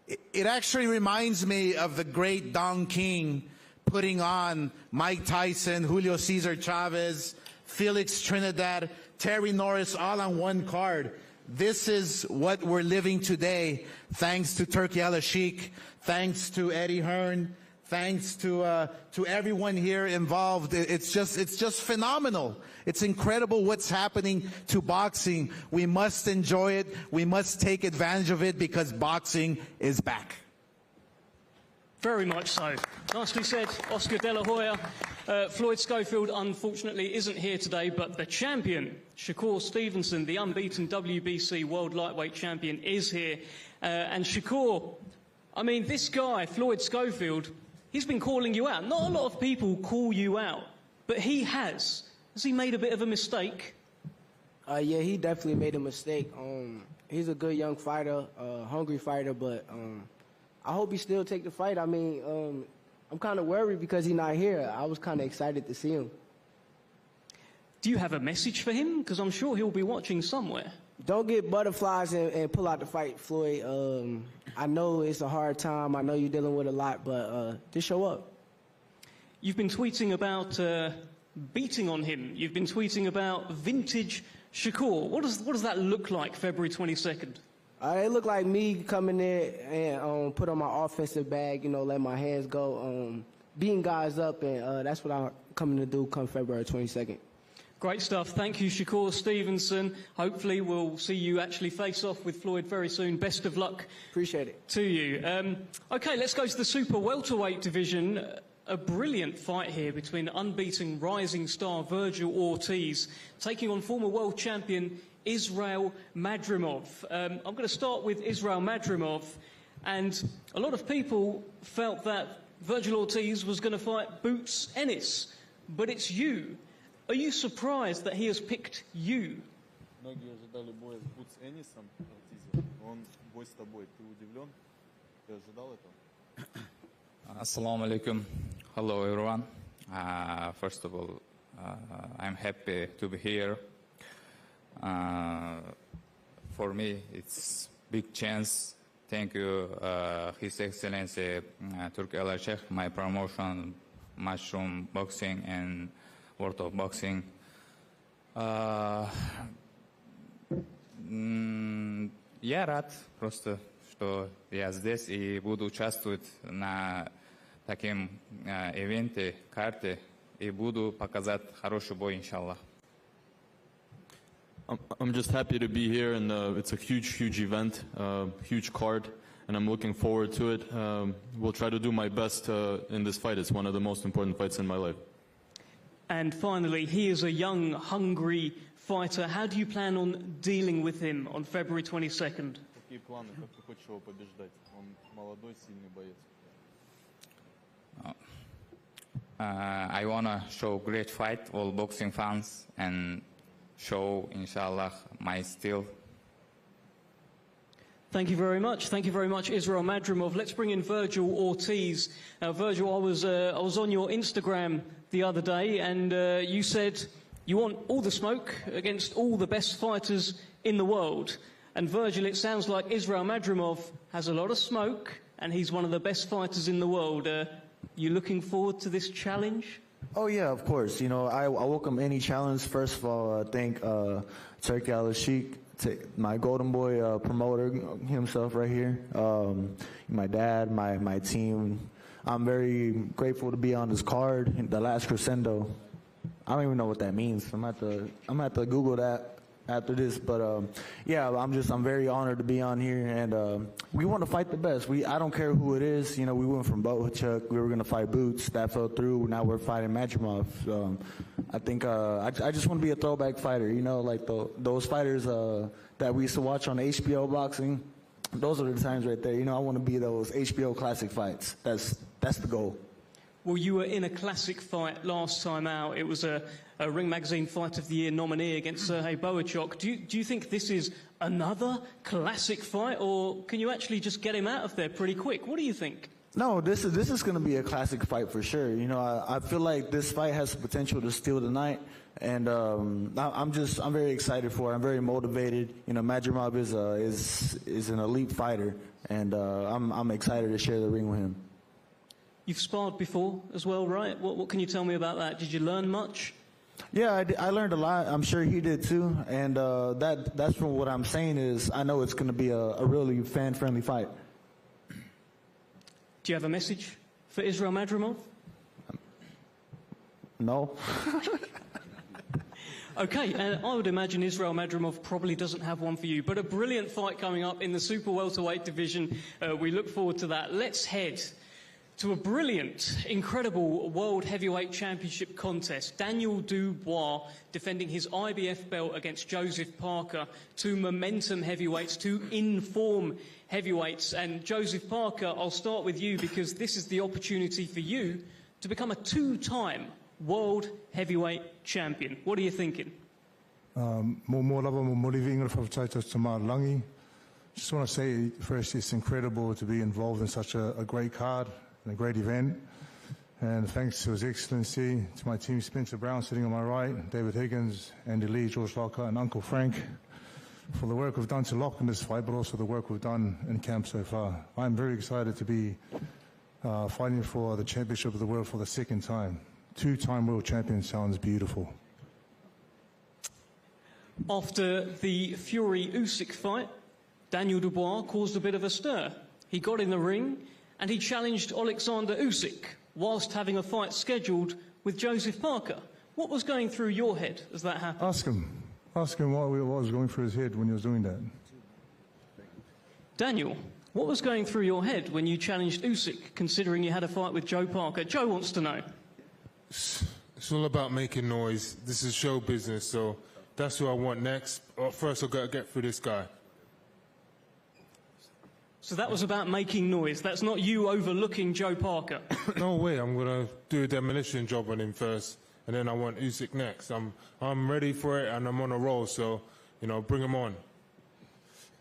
[SPEAKER 2] it actually reminds me of the great Don King putting on Mike Tyson, Julio Cesar Chavez, Felix Trinidad, Terry Norris, all on one card. This is what we're living today, thanks to Turki Al-Sheikh, thanks to Eddie Hearn, thanks to everyone here involved. It's just phenomenal. It's incredible what's happening to boxing. We must enjoy it. We must take advantage of it, because boxing is back.
[SPEAKER 6] Very much so. Nicely said, Oscar De La Hoya. Floyd Schofield, unfortunately, isn't here today, but the champion, Shakur Stevenson, the unbeaten WBC World Lightweight Champion, is here. And Shakur, I mean, this guy, Floyd Schofield, he's been calling you out. Not a lot of people call you out, but he has. Has he made a bit of a mistake?
[SPEAKER 22] Yeah, he definitely made a mistake. He's a good young fighter, hungry fighter, but I hope he still take the fight. I mean, I'm kind of worried because he's not here. I was kind of excited to see him.
[SPEAKER 6] Do you have a message for him? Because I'm sure he'll be watching somewhere.
[SPEAKER 22] Don't get butterflies and pull out the fight, Floyd. I know it's a hard time. I know you're dealing with a lot, but just show up.
[SPEAKER 6] You've been tweeting about beating on him. You've been tweeting about vintage Shakur. What does that look like February 22nd?
[SPEAKER 22] It looked like me coming there and put on my offensive bag, you know, let my hands go, beating guys up, and that's what I'm coming to do come February 22nd.
[SPEAKER 6] Great stuff. Thank you, Shakur Stevenson. Hopefully we'll see you actually face off with Floyd very soon. Best of luck.
[SPEAKER 22] Appreciate it.
[SPEAKER 6] To you. Okay, let's go to the super welterweight division. A brilliant fight here between unbeaten rising star Virgil Ortiz taking on former world champion Israel Madrimov. I'm going to start with Israel Madrimov, and a lot of people felt that Virgil Ortiz was going to fight Boots Ennis, but it's you. Are you surprised that he has picked you?
[SPEAKER 10] Многие ожидали боя с Бутс Эннисом, он бой с тобой. Ты удивлен? Ты ожидал этого?
[SPEAKER 23] Assalamu alaikum. Hello everyone. First of all, I'm happy to be here. For me, it's big chance. Thank you, His Excellency Turki Al-Sheikh, my promotion, Mushroom Boxing, and world of boxing. Я рад просто, что я здесь и буду участвовать на таком ивенте, карте, и буду показать хороший бой, иншаллах.
[SPEAKER 1] I'm just happy to be here, and it's a huge event, huge card, and I'm looking forward to it. Will try to do my best in this fight. It's one of the most important fights in my life.
[SPEAKER 6] And finally, he is a young, hungry fighter. How do you plan on dealing with him on February 22nd?
[SPEAKER 23] I want to show great fight all boxing fans and show, inshallah, my skill.
[SPEAKER 6] Thank you very much. Thank you very much, Israel Madrimov. Let's bring in Virgil Ortiz. Virgil, I was on your Instagram the other day, and you said you want all the smoke against all the best fighters in the world. And Virgil, it sounds like Israel Madrimov has a lot of smoke, and he's one of the best fighters in the world. You looking forward to this challenge?
[SPEAKER 3] Oh yeah, of course. You know, I welcome any challenge. First of all, thank Turkey Al-Sheikh, my golden boy promoter himself right here, my dad, my team. I'm very grateful to be on this card, the last crescendo. I don't even know what that means. I'm gonna have to Google that after this, but yeah, I'm very honored to be on here, and we want to fight the best. I don't care who it is. You know, we went from Bohachuk, we were gonna fight Boots, that fell through. Now we're fighting Madrimov. I think I just want to be a throwback fighter. You know, like those fighters that we used to watch on HBO boxing. Those are the times right there. You know, I want to be those HBO classic fights. That's the goal.
[SPEAKER 6] Well, you were in a classic fight last time out. It was a Ring Magazine Fight of the Year nominee against Sergey Bohachuk. Do you think this is another classic fight, or can you actually just get him out of there pretty quick? What do you think?
[SPEAKER 3] No, this is going to be a classic fight for sure. You know, I feel like this fight has the potential to steal the night, and I'm very excited for it. I'm very motivated. You know, Madrimov is an elite fighter, and I'm excited to share the ring with him.
[SPEAKER 6] You've sparred before as well, right? What can you tell me about that? Did you learn much?
[SPEAKER 3] Yeah, I learned a lot. I'm sure he did too. And that's from what I'm saying is I know it's going to be a really fan-friendly fight.
[SPEAKER 6] Do you have a message for Israel Madrimov?
[SPEAKER 3] No.
[SPEAKER 6] Okay, and I would imagine Israel Madrimov probably doesn't have one for you, but a brilliant fight coming up in the super welterweight division. We look forward to that. Let's head to a brilliant, incredible World Heavyweight Championship contest. Daniel Dubois defending his IBF belt against Joseph Parker, two momentum heavyweights, two in-form heavyweights. And Joseph Parker, I'll start with you because this is the opportunity for you to become a two-time World Heavyweight Champion. What are you thinking?
[SPEAKER 20] Just want to say first, it's incredible to be involved in such a great card and a great event. And thanks to His Excellency, to my team, Spencer Brown sitting on my right, David Higgins, Andy Lee, George Lockhart, and Uncle Frank, for the work we've done to lock in this fight, but also the work we've done in camp so far. I'm very excited to be fighting for the championship of the world for the second time. Two-time world champion sounds beautiful.
[SPEAKER 6] After the Fury-Usyk fight, Daniel Dubois caused a bit of a stir. He got in the ring and he challenged Alexander Usyk whilst having a fight scheduled with Joseph Parker. What was going through your head as that happened?
[SPEAKER 20] Ask him what was going through his head when he was doing that.
[SPEAKER 6] Daniel, what was going through your head when you challenged Usyk, considering you had a fight with Joe Parker? Joe wants to know.
[SPEAKER 4] It's all about making noise. This is show business, so that's who I want next. First, I've got to get through this guy.
[SPEAKER 6] So that was about making noise. That's not you overlooking Joe Parker.
[SPEAKER 4] No way. I'm going to do a demolition job on him first, and then I want Usyk next. I'm ready for it, and I'm on a roll, so, you know, bring him on.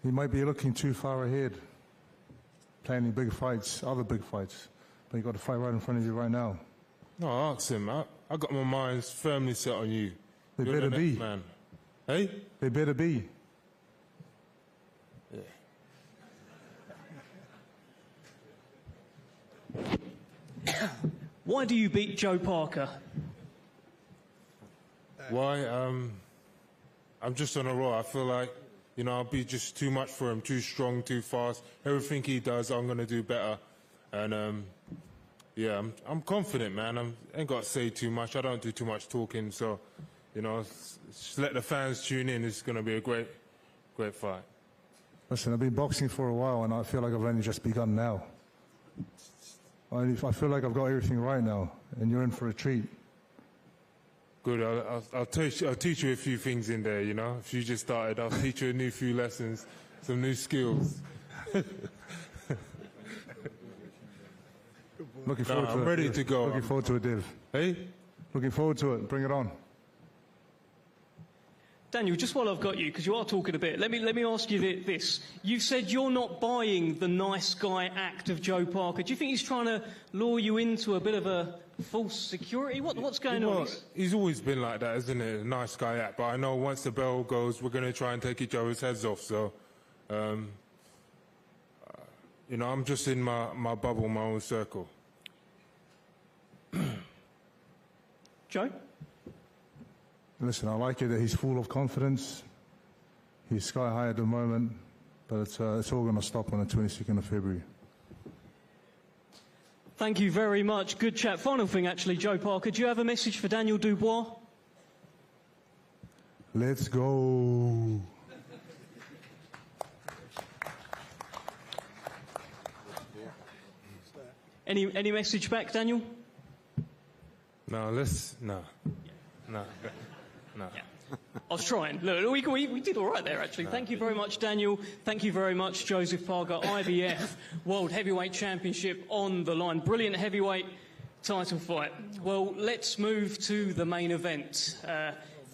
[SPEAKER 20] He might be looking too far ahead, planning big fights, other big fights, but you got to fight right in front of you right now.
[SPEAKER 4] No, ask him. I got my mind firmly set on you.
[SPEAKER 20] They
[SPEAKER 4] You're
[SPEAKER 20] better
[SPEAKER 4] the
[SPEAKER 20] be.
[SPEAKER 4] next man. Hey?
[SPEAKER 20] They better be.
[SPEAKER 4] Yeah.
[SPEAKER 6] Why do you beat Joe Parker?
[SPEAKER 4] Why? I'm just on a roll. I feel like, you know, I'll be just too much for him, too strong, too fast. Everything he does, I'm going to do better. And, yeah, I'm confident, man. I ain't got to say too much. I don't do too much talking. So, you know, just let the fans tune in. It's going to be a great fight.
[SPEAKER 20] Listen, I've been boxing for a while, and I feel like I've only just begun now. I feel like I've got everything right now, and you're in for a treat.
[SPEAKER 4] Good. I'll teach you a few things in there, you know. If you just started, I'll teach you a few lessons, some new skills.
[SPEAKER 20] Looking forward to it.
[SPEAKER 4] I'm ready to go.
[SPEAKER 20] Looking forward to it, Div.
[SPEAKER 4] Hey?
[SPEAKER 20] Looking forward to it. Bring it on.
[SPEAKER 6] Daniel, just while I've got you, because you are talking a bit, let me ask you this. You said you're not buying the nice guy act of Joe Parker. Do you think he's trying to lure you into a bit of a false security? What's going on?
[SPEAKER 4] He's always been like that, isn't it? A nice guy act. But I know once the bell goes, we're going to try and take each other's heads off. So, you know, I'm just in my bubble, my own circle.
[SPEAKER 6] Joe?
[SPEAKER 20] Listen, I like it that he's full of confidence. He's sky high at the moment, but it's all going to stop on the 22nd of February.
[SPEAKER 6] Thank you very much. Good chat. Final thing, actually, Joe Parker. Do you have a message for Daniel Dubois?
[SPEAKER 20] Let's go.
[SPEAKER 6] Any message back, Daniel?
[SPEAKER 4] No.
[SPEAKER 6] Yeah. I was trying. Look, we did all right there, actually. Thank you very much, Daniel. Thank you very much, Joseph Parker. IBF World Heavyweight Championship on the line. Brilliant heavyweight title fight. Well, let's move to the main event.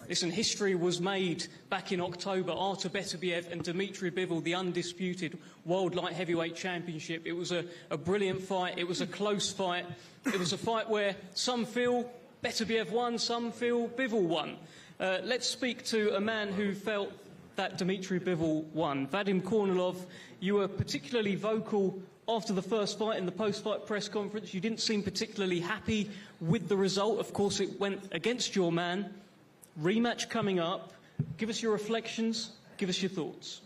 [SPEAKER 6] Listen, history was made back in October. Artur Beterbiev and Dmitry Bivol, the undisputed World Light Heavyweight Championship. It was a brilliant fight. It was a close fight. It was a fight where some feel Beterbiev won, some feel Bivol won. Let's speak to a man who felt that Dmitry Bivol won. Vadim Kornilov, you were particularly vocal after the first fight in the post-fight press conference. You didn't seem particularly happy with the result. Of course, it went against your man. Rematch coming up. Give us your reflections. Give us your thoughts.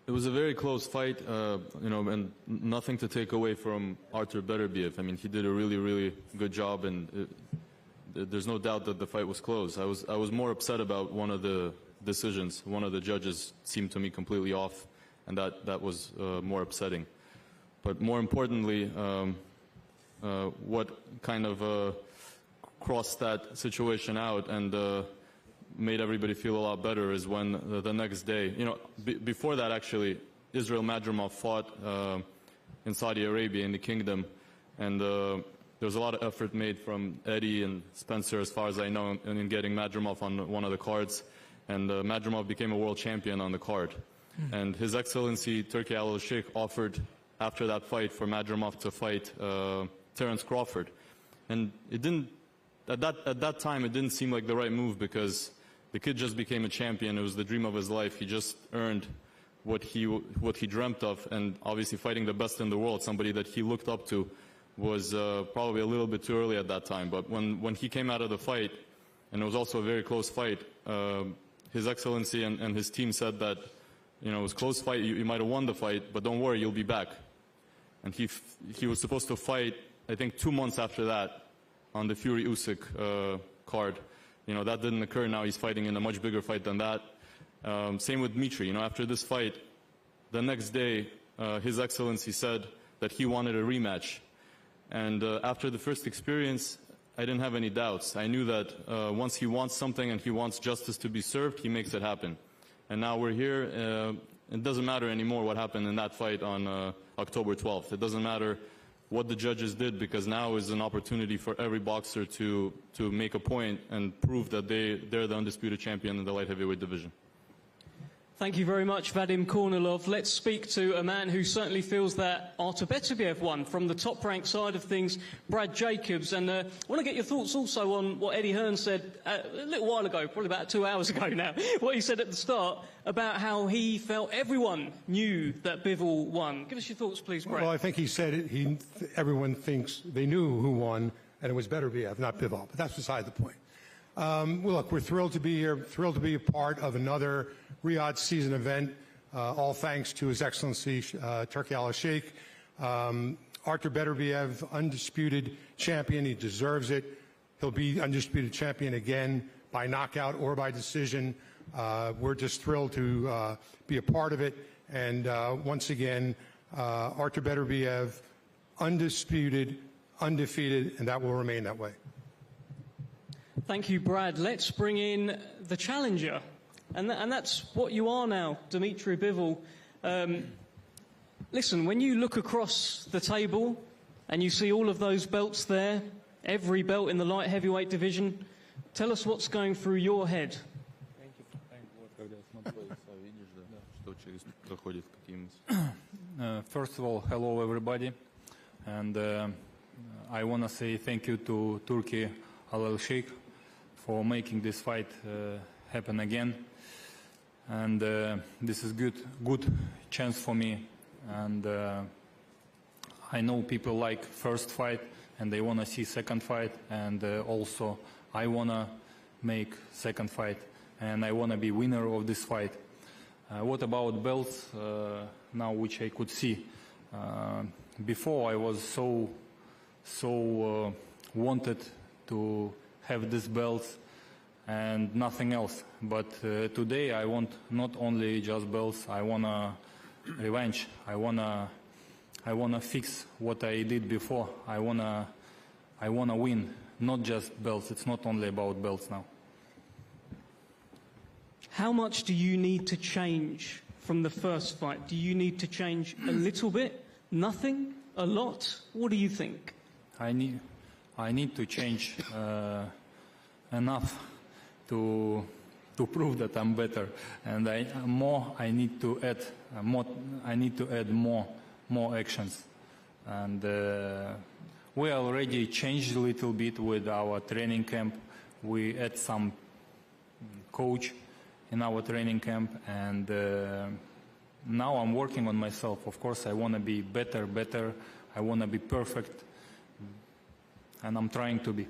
[SPEAKER 1] It was a very close fight, you know, and nothing to take away from Artur Beterbiev. I mean, he did a really, really good job, and there's no doubt that the fight was close. I was more upset about one of the decisions. One of the judges seemed to me completely off, and that was more upsetting. But more importantly, what kind of crossed that situation out and made everybody feel a lot better is when the next day, you know, before that actually, Israel Madrimov fought in Saudi Arabia in the Kingdom, and there was a lot of effort made from Eddie and Spencer, as far as I know, in getting Madrimov on one of the cards, and Madrimov became a world champion on the card. And His Excellency Turki Al-Sheikh offered after that fight for Madrimov to fight Terence Crawford, and it didn't. At that time, it didn't seem like the right move because the kid just became a champion. It was the dream of his life. He just earned what he dreamt of, and obviously fighting the best in the world, somebody that he looked up to, was probably a little bit too early at that time. But when he came out of the fight, and it was also a very close fight, His Excellency and his team said that, you know, it was a close fight. You might have won the fight, but don't worry, you'll be back. And he was supposed to fight, I think, 2 months after that, on the Fury Usyk card. You know, that didn't occur. Now he's fighting in a much bigger fight than that. Same with Dmitry. You know, after this fight, the next day, His Excellency said that he wanted a rematch. And after the first experience, I didn't have any doubts. I knew that once he wants something and he wants justice to be served, he makes it happen. And now we're here. It doesn't matter anymore what happened in that fight on October 12th. It doesn't matter what the judges did, because now is an opportunity for every boxer to make a point and prove that they're the undisputed champion in the light heavyweight division.
[SPEAKER 6] Thank you very much, Vadim Kornilov. Let's speak to a man who certainly feels that Artur Beterbiev won. From the top-ranked side of things, Brad Jacobs. And I want to get your thoughts also on what Eddie Hearn said a little while ago, probably about 2 hours ago now, what he said at the start about how he felt everyone knew that Bivol won. Give us your thoughts, please, Brad.
[SPEAKER 5] Well, I think he said everyone thinks they knew who won, and it was Beterbiev, not Bivol. But that's beside the point. Well, look, we're thrilled to be here, thrilled to be a part of another Riyadh season event, all thanks to His Excellency Turki Al-Sheikh. Artur Beterbiev, undisputed champion. He deserves it. He'll be undisputed champion again by knockout or by decision. We're just thrilled to be a part of it. And once again, Artur Beterbiev, undisputed, undefeated, and that will remain that way.
[SPEAKER 6] Thank you, Brad. Let's bring in the challenger. And that's what you are now, Dmitry Bivol. Listen, when you look across the table and you see all of those belts there, every belt in the light heavyweight division, tell us what's going through your head.
[SPEAKER 9] First of all, hello everybody. And I want to say thank you to Turki Al-Sheikh for making this fight happen again. And this is good chance for me. And I know people like first fight and they want to see second fight, and also I want to make second fight and I want to be winner of this fight. What about belts now, which I could see? Before I was so wanted to have these belts and nothing else. But today I want not only just belts. I wanna revenge. I wanna fix what I did before. I wanna win, not just belts. It's not only about belts now.
[SPEAKER 6] How much do you need to change from the first fight? Do you need to change a little bit? Nothing? A lot? What do you think?
[SPEAKER 9] I need to change enough to prove that I'm better, and I need to add more actions. And we already changed a little bit with our training camp. We add some coach in our training camp, and now I'm working on myself. Of course, I want to be better. I want to be perfect, and I'm trying to be.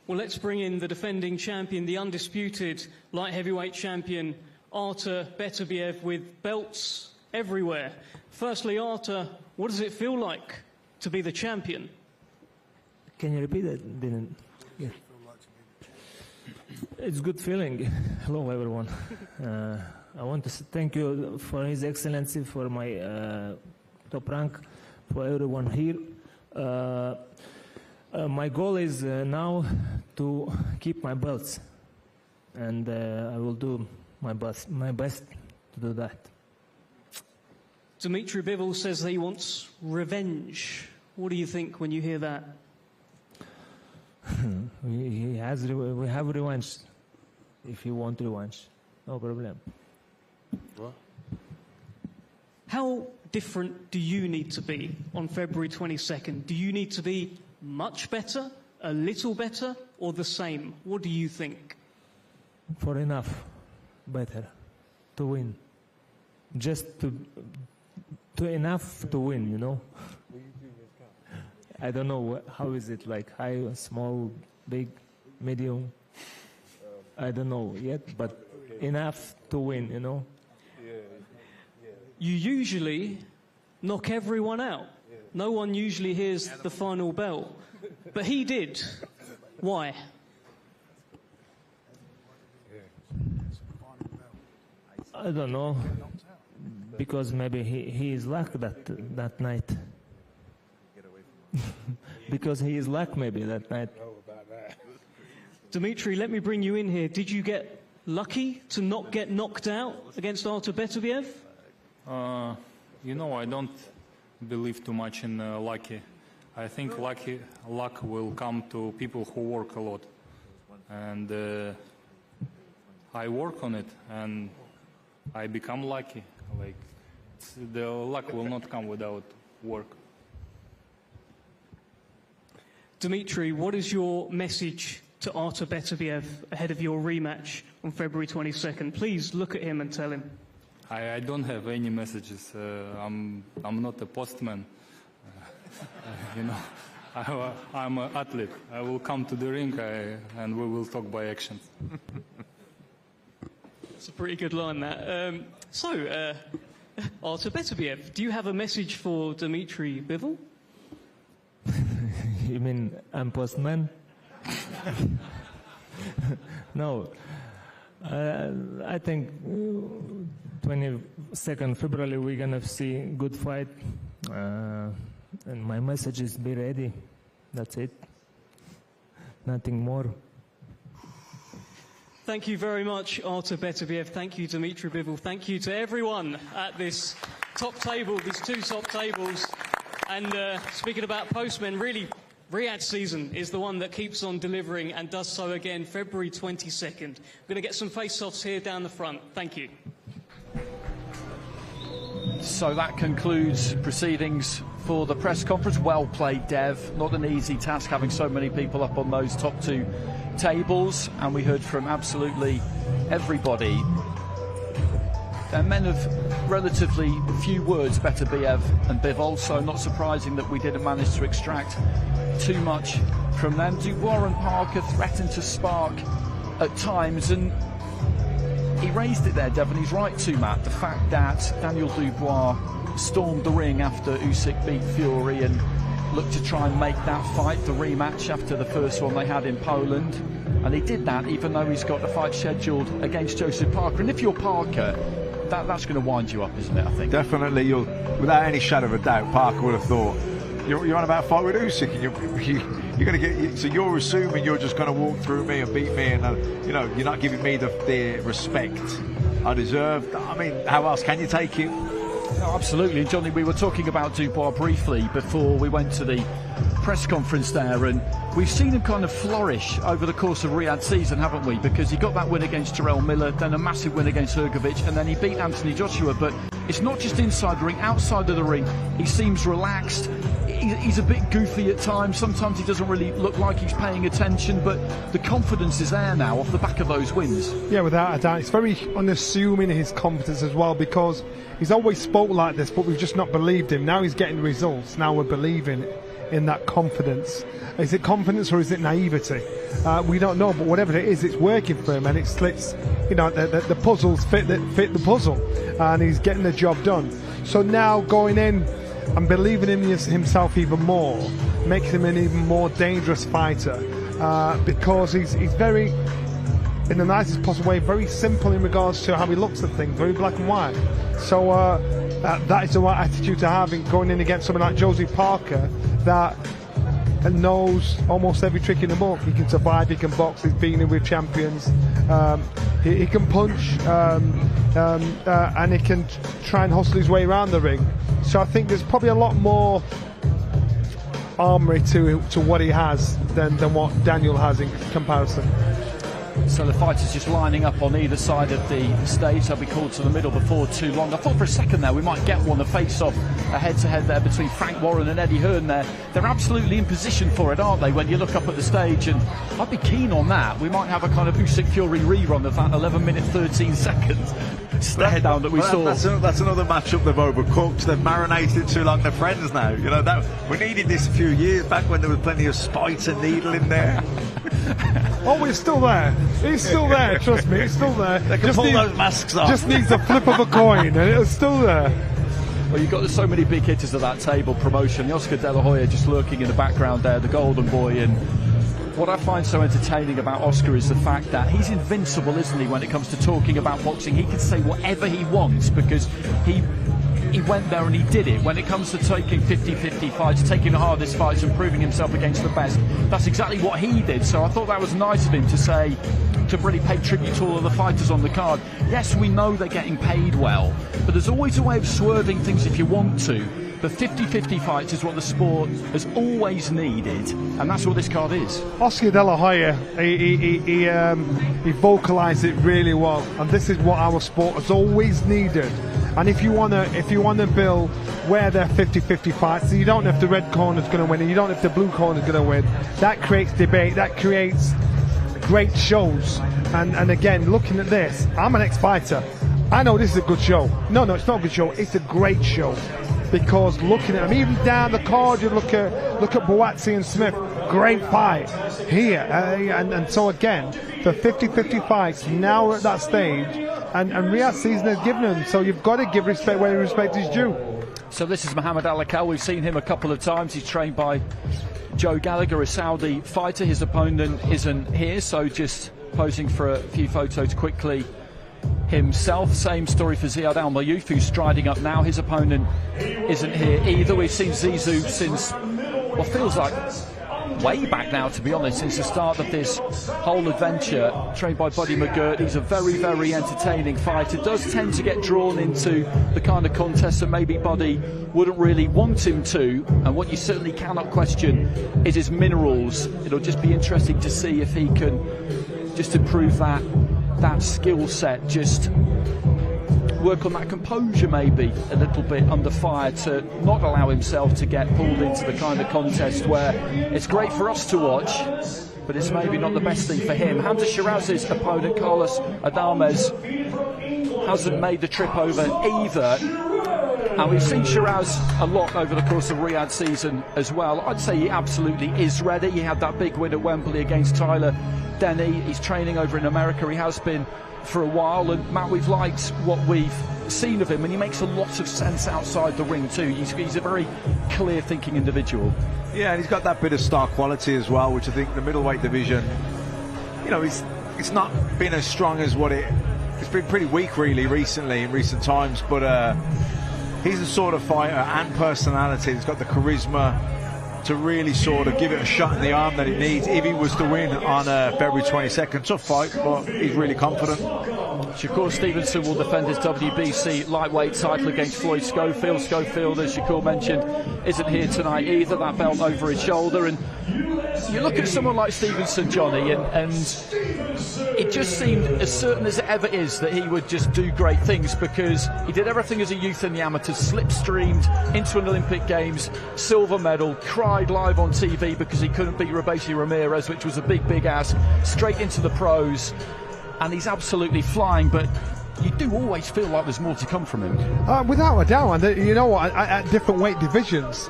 [SPEAKER 6] Well, let's bring in the defending champion, the undisputed light heavyweight champion, Artur Beterbiev, with belts everywhere. Firstly, Artur, what does it feel like to be the champion?
[SPEAKER 11] Can you repeat it? Didn't. Yeah. It's good feeling. Hello, everyone. I want to thank you for His Excellency, for my top rank, for everyone here. My goal is now to keep my belts, and I will do my best to do that.
[SPEAKER 6] Dmitry Bivol says that he wants revenge. What do you think when you hear that?
[SPEAKER 11] we have revenge. If you want revenge, no problem.
[SPEAKER 6] What? How different do you need to be on February 22nd? Do you need to be much better, a little better, or the same? What do you think?
[SPEAKER 11] For enough better to win. Just to enough to win, you know. I don't know how is it, like high, small, big, medium. I don't know yet, but enough to win, you know.
[SPEAKER 6] You usually knock everyone out. No one usually hears the final bell, but he did. Why?
[SPEAKER 11] I don't know, because maybe he is luck that night. Because he is luck maybe that night.
[SPEAKER 6] Dmitry, let me bring you in here. Did you get lucky to not get knocked out against Artur Beterbiev?
[SPEAKER 9] You know, I don't believe too much in lucky. I think luck will come to people who work a lot. And I work on it, and I become lucky. Like, the luck will not come without work.
[SPEAKER 6] Dmitry, what is your message to Artur Beterbiev ahead of your rematch on February 22nd? Please look at him and tell him.
[SPEAKER 9] I don't have any messages. I'm not a postman. You know, I'm an athlete. I will come to the ring and we will talk by actions.
[SPEAKER 6] That's a pretty good line, that. Artur Beterbiev, do you have a message for Dmitry Bivol?
[SPEAKER 11] You mean I'm postman? No. I think 22nd February we're gonna see a good fight, and my message is be ready. That's it. Nothing more.
[SPEAKER 6] Thank you very much, Artur Beterbiev. Thank you, Dmitry Bivol. Thank you to everyone at this top table, these two top tables. And speaking about postmen, really, Riyadh season is the one that keeps on delivering and does so again February 22nd. We're going to get some face-offs here down the front. Thank you.
[SPEAKER 12] So that concludes proceedings for the press conference. Well played, Dev. Not an easy task having so many people up on those top two tables, and we heard from absolutely everybody. They're men of relatively few words, Beterbiev and Bivol, so not surprising that we didn't manage to extract too much from them. Dubois and Parker threatened to spark at times, and he raised it there, Devon. He's right too, Matt. The fact that Daniel Dubois stormed the ring after Usyk beat Fury and looked to try and make that fight the rematch after the first one they had in Poland, and he did that even though he's got a fight scheduled against Joseph Parker. And if you're Parker, that's going to wind you up, isn't it? I think
[SPEAKER 13] definitely. Without any shadow of a doubt, Parker would have thought you're on about a fight with Usyk, and you're going to get. So you're assuming you're just going to walk through me and beat me, and you're not giving me the respect I deserve. I mean, how else can you take it?
[SPEAKER 12] No, absolutely, Johnny. We were talking about Dubois briefly before we went to the press conference there, and we've seen him kind of flourish over the course of Riyadh season, haven't we? Because he got that win against Jarrell Miller, then a massive win against Hrgovic, and then he beat Anthony Joshua. But it's not just inside the ring, outside of the ring, he seems relaxed. He's a bit goofy at times. Sometimes he doesn't really look like he's paying attention, but the confidence is there now off the back of those wins.
[SPEAKER 14] Yeah, without a doubt. It's very unassuming, his confidence as well, because he's always spoke like this, but we've just not believed him. Now he's getting results. Now we're believing in that confidence. Is it confidence or is it naivety? We don't know, but whatever it is, it's working for him, and it slits. The puzzles fit the puzzle, and he's getting the job done. So now going in and believing in himself even more makes him an even more dangerous fighter, because he's very, in the nicest possible way, very simple in regards to how he looks at things, very black and white. So that is the right attitude to have in going in against someone like Joseph Parker that knows almost every trick in the book. He can survive, he can box, he's been in with champions, he can punch, and he can try and hustle his way around the ring. So I think there's probably a lot more armory to what he has than what Daniel has in comparison.
[SPEAKER 12] So the fighters just lining up on either side of the stage. They'll be called to the middle before too long. I thought for a second there we might get one, a face-off, a head-to-head there between Frank Warren and Eddie Hearn there. They're absolutely in position for it, aren't they, when you look up at the stage? And I'd be keen on that. We might have a kind of Usyk Fury rerun of that 11 minute 13 seconds stare down that we saw.
[SPEAKER 13] That's another matchup they've overcooked. They've marinated too long. They're friends now. We needed this a few years back when there was plenty of spice and needle in there.
[SPEAKER 14] Oh, it's still there. It's still there. Trust me, it's still there.
[SPEAKER 13] They can pull those masks off.
[SPEAKER 14] Just needs a flip of a coin, and it's still there.
[SPEAKER 12] Well, you've got so many big hitters at that table. Promotion, Oscar De La Hoya just lurking in the background there, the golden boy. And what I find so entertaining about Oscar is the fact that he's invincible, isn't he, when it comes to talking about boxing? He can say whatever he wants because he went there and he did it. When it comes to taking 50-50 fights, taking the hardest fights and proving himself against the best, that's exactly what he did. So I thought that was nice of him to say, to really pay tribute to all of the fighters on the card. Yes, we know they're getting paid well, but there's always a way of swerving things if you want to. The 50-50 fights is what the sport has always needed, and that's what this card is.
[SPEAKER 14] Oscar De La Hoya, he vocalised it really well, and this is what our sport has always needed. And if you wanna build where they're 50-50 fights, you don't know if the red corner's going to win, and you don't know if the blue corner's going to win. That creates debate. That creates great shows. And again, looking at this, I'm an ex-fighter. I know this is a good show. No, it's not a good show. It's a great show. because looking at him, even down the card, you look at Buatsi and Smith, great fight here, and so again, the 50-50 fights now at that stage, and Riyadh season has given him, so you've got to give respect where respect is due.
[SPEAKER 12] So this is Muhammad Alakal. We've seen him a couple of times. He's trained by Joe Gallagher, a Saudi fighter. His opponent isn't here, so just posing for a few photos quickly himself. Same story for Ziad Al-Mayouf, who's striding up now. His opponent isn't here either. We've seen Zizou since what feels like way back now, to be honest, since the start of this whole adventure, trained by Buddy McGirt. He's a very, very entertaining fighter. Does tend to get drawn into the kind of contest that maybe Buddy wouldn't really want him to, and what you certainly cannot question is his minerals. It'll just be interesting to see if he can just improve that skill set, just work on that composure maybe a little bit under fire, to not allow himself to get pulled into the kind of contest where it's great for us to watch, but it's maybe not the best thing for him. Hamza Shiraz's opponent, Carlos Adames, hasn't made the trip over either, and we've seen Shiraz a lot over the course of Riyadh season as well. I'd say he absolutely is ready. He had that big win at Wembley against Tyler Denny. He's training over in America. He has been for a while, and Matt, we've liked what we've seen of him, and he makes a lot of sense outside the ring too. He's a very clear thinking individual.
[SPEAKER 13] Yeah, and he's got that bit of star quality as well, which I think the middleweight division, you know, it's not been as strong as it's been pretty weak really recently, in recent times, but he's the sort of fighter and personality that's got the charisma to really sort of give it a shot in the arm that it needs if he was to win on February 22nd. Tough fight, but he's really confident.
[SPEAKER 12] Shakur Stevenson will defend his WBC lightweight title against Floyd Schofield. Schofield, as Shakur mentioned, isn't here tonight either. That belt over his shoulder, and you look at someone like Stevenson, Johnny, and it just seemed as certain as it ever is that he would just do great things, because he did everything as a youth in the amateurs, slipstreamed into an Olympic Games, silver medal, cried live on TV because he couldn't beat Robeisy Ramirez, which was a big ask, straight into the pros, and he's absolutely flying, but you do always feel like there's more to come from him.
[SPEAKER 14] Without a doubt, and you know what, at different weight divisions,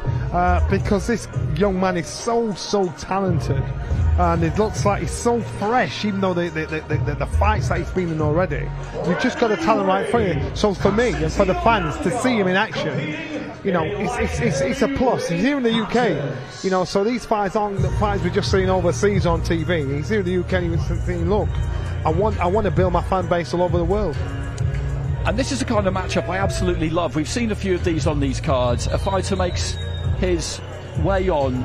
[SPEAKER 14] because this young man is so talented, and it looks like he's so fresh, even though the fights that he's been in already. You've just got a talent right in front of you. So for me and for the fans to see him in action, you know, it's a plus. He's here in the UK, you know, so these fights aren't the fights we're just seeing overseas on TV. He's here in the UK and he's thinking, look, I want to build my fan base all over the world.
[SPEAKER 12] And this is the kind of matchup I absolutely love. We've seen a few of these on these cards. A fighter makes his way on,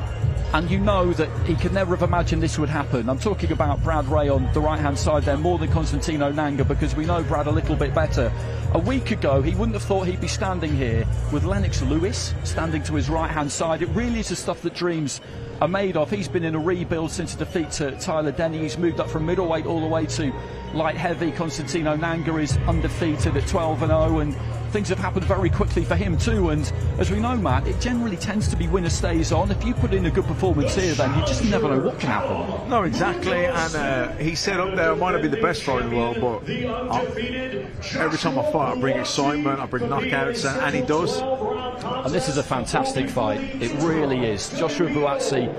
[SPEAKER 12] and you know that he could never have imagined this would happen. I'm talking about Brad Ray on the right-hand side there, more than Constantino Nanga, because we know Brad a little bit better. A week ago, he wouldn't have thought he'd be standing here with Lennox Lewis standing to his right-hand side. It really is the stuff that dreams are made of. He's been in a rebuild since a defeat to Tyler Denny. He's moved up from middleweight all the way to light heavy. Constantino Nanga is undefeated at 12-0, and things have happened very quickly for him too. And as we know, Matt, it generally tends to be winner stays on. If you put in a good performance here, then you just never know what can happen.
[SPEAKER 13] No, exactly, and he said up there, I might not be the best fighter in the world, but every time I fight, I bring excitement, I bring knockouts, and he does.
[SPEAKER 12] And this is a fantastic fight. It really is. Joshua Buatsi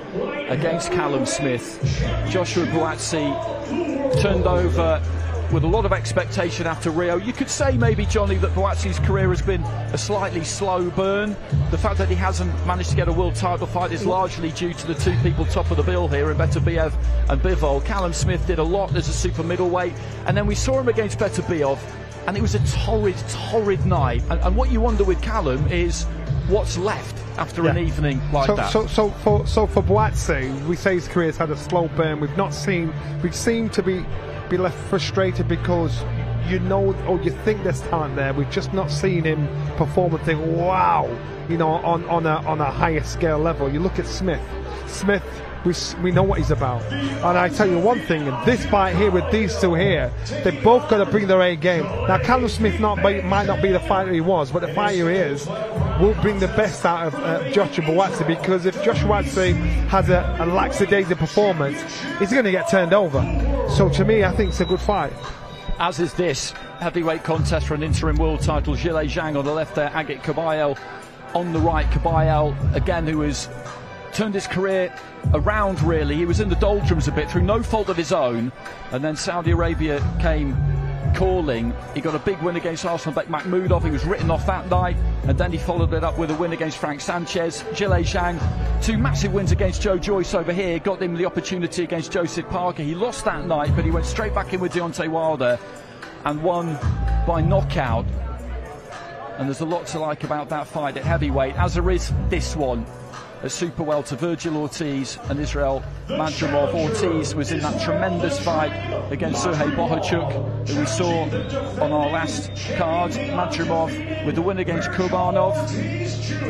[SPEAKER 12] against Callum Smith. Joshua Buatsi turned over with a lot of expectation after Rio. You could say maybe, Johnny, that Buatsi's career has been a slightly slow burn. The fact that he hasn't managed to get a world title fight is largely due to the two people top of the bill here in Beterbiev and Bivol. Callum Smith did a lot as a super middleweight, and then we saw him against Beterbiev, and it was a torrid night. And what you wonder with Callum is what's left after an evening like that.
[SPEAKER 14] So for Buatsi, we say his career's had a slow burn. We seem to be left frustrated because you know, or you think there's talent there. We've just not seen him perform and think, wow, you know, on a higher scale level. You look at Smith, we know what he's about. And I tell you one thing, in this fight here with these two here, they both got to bring their A game. Now, Callum Smith might not be the fighter he was, but the fighter he is will bring the best out of Joshua Buatsi, because if Joshua Buatsi has a lackadaisical performance, he's going to get turned over. So to me, I think it's a good fight.
[SPEAKER 12] As is this heavyweight contest for an interim world title. Zhilei Zhang on the left there, Agit Kabayel on the right, Kabayel, again, who has turned his career around, really. He was in the doldrums a bit through no fault of his own, and then Saudi Arabia came calling. He got a big win against Arsenal Makhmudov. He was written off that night, and then he followed it up with a win against Frank Sanchez. Zhilei Zhang, 2 massive wins against Joe Joyce over here, got him the opportunity against Joseph Parker. He lost that night, but he went straight back in with Deontay Wilder and won by knockout. And there's a lot to like about that fight at heavyweight, as there is this one at super welter. Virgil Ortiz and Israel Madrimov. Ortiz was in that tremendous fight against Sergey Bohachuk that we saw on our last card. Madrimov with the win against Kurbanov,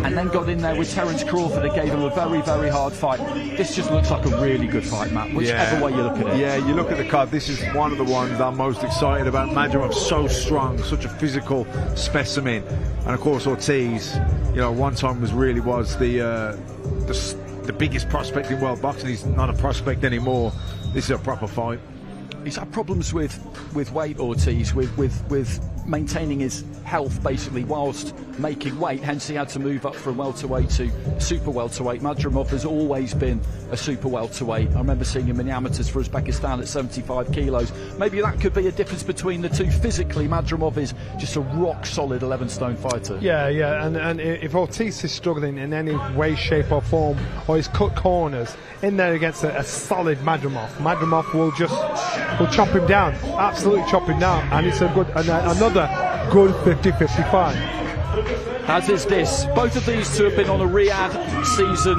[SPEAKER 12] and then got in there with Terence Crawford that gave him a very, very hard fight. This just looks like a really good fight, Matt, whichever way you look at it.
[SPEAKER 13] Yeah, you look at the card, this is one of the ones I'm most excited about. Madrimov's so strong, such a physical specimen, and of course Ortiz, you know, one time was the biggest prospect in world boxing. He's not a prospect anymore. This is a proper fight.
[SPEAKER 12] He's had problems with weight, Ortiz, with maintaining his health basically whilst making weight, hence he had to move up from welterweight to super welterweight. Madrimov has always been a super welterweight. I remember seeing him in the amateurs for Uzbekistan at 75 kilos. Maybe that could be a difference between the two. Physically, Madrimov is just a rock solid 11-stone fighter.
[SPEAKER 14] Yeah, and if Ortiz is struggling in any way, shape or form, or he's cut corners in there against a solid Madrimov will chop him down, absolutely chop him down, and it's another good 50-50 fight.
[SPEAKER 12] As is this. Both of these two have been on a Riyadh season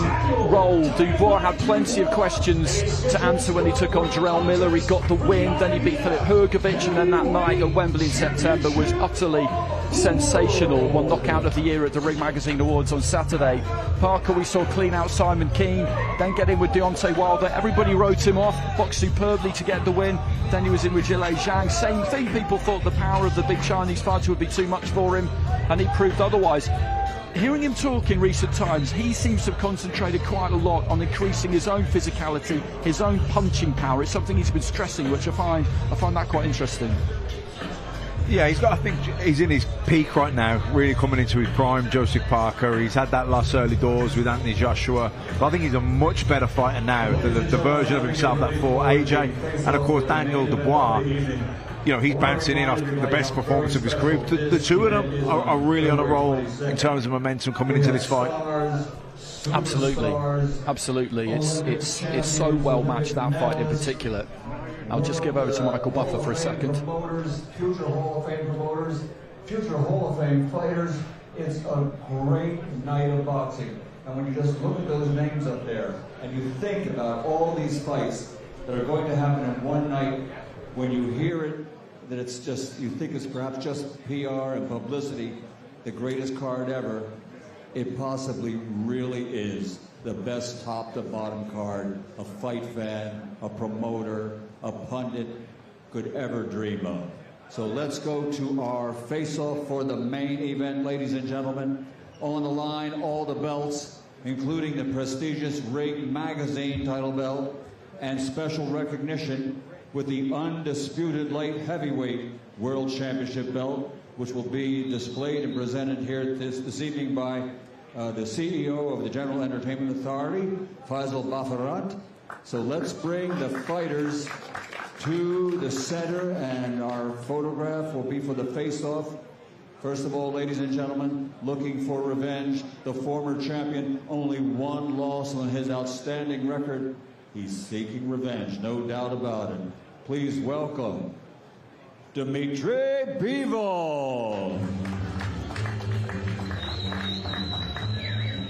[SPEAKER 12] roll. Dubois had plenty of questions to answer when he took on Jarrell Miller. He got the win, then he beat Filip Hrgovic, and then that night at Wembley in September was utterly sensational. One knockout of the year at the Ring Magazine Awards on Saturday. Parker, we saw clean out Simon Keane, then get in with Deontay Wilder. Everybody wrote him off, boxed superbly to get the win. Then he was in with Zhilei Zhang. Same thing, people thought the power of the big Chinese fighter would be too much for him, and he proved otherwise. Hearing him talk in recent times, he seems to have concentrated quite a lot on increasing his own physicality, his own punching power. It's something he's been stressing, which I find that quite interesting.
[SPEAKER 13] Yeah, I think he's in his peak right now, really coming into his prime. Joseph Parker, he's had that loss early doors with Anthony Joshua, but I think he's a much better fighter now, the version of himself that fought AJ, and of course Daniel Dubois. You know, he's bouncing in off the best performance of his career. The two of them are really on a roll in terms of momentum coming into this fight.
[SPEAKER 12] Absolutely. It's so well matched, that fight in particular. I'll just give over to Michael Buffer for a second.
[SPEAKER 15] Future Hall of Fame promoters, future Hall of Fame players, it's a great night of boxing. And when you just look at those names up there and you think about all these fights that are going to happen in one night, when you hear it, that it's just, you think it's perhaps just PR and publicity, the greatest card ever, it possibly really is the best top to bottom card a fight fan, a promoter, a pundit could ever dream of. So let's go to our face-off for the main event, ladies and gentlemen. On the line, all the belts, including the prestigious Ring Magazine title belt and special recognition with the Undisputed Light-Heavyweight World Championship belt, which will be displayed and presented here this evening by the CEO of the General Entertainment Authority, Faisal Bafarat. So let's bring the fighters to the center, and our photograph will be for the face-off. First of all, ladies and gentlemen, looking for revenge, the former champion, only one loss on his outstanding record. He's seeking revenge, no doubt about it. Please welcome Dmitry Bivol.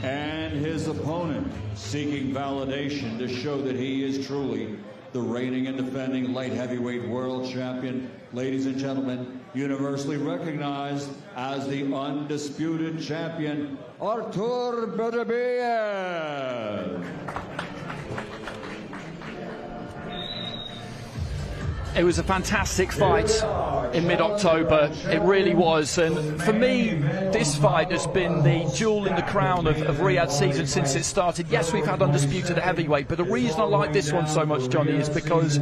[SPEAKER 15] And his opponent, seeking validation to show that he is truly the reigning and defending light heavyweight world champion. Ladies and gentlemen, universally recognized as the undisputed champion, Artur Beterbiev.
[SPEAKER 12] It was a fantastic fight in mid-October, it really was, and for me this fight has been the jewel in the crown of Riyadh season since it started. Yes, we've had Undisputed at heavyweight, but the reason I like this one so much, Johnny, is because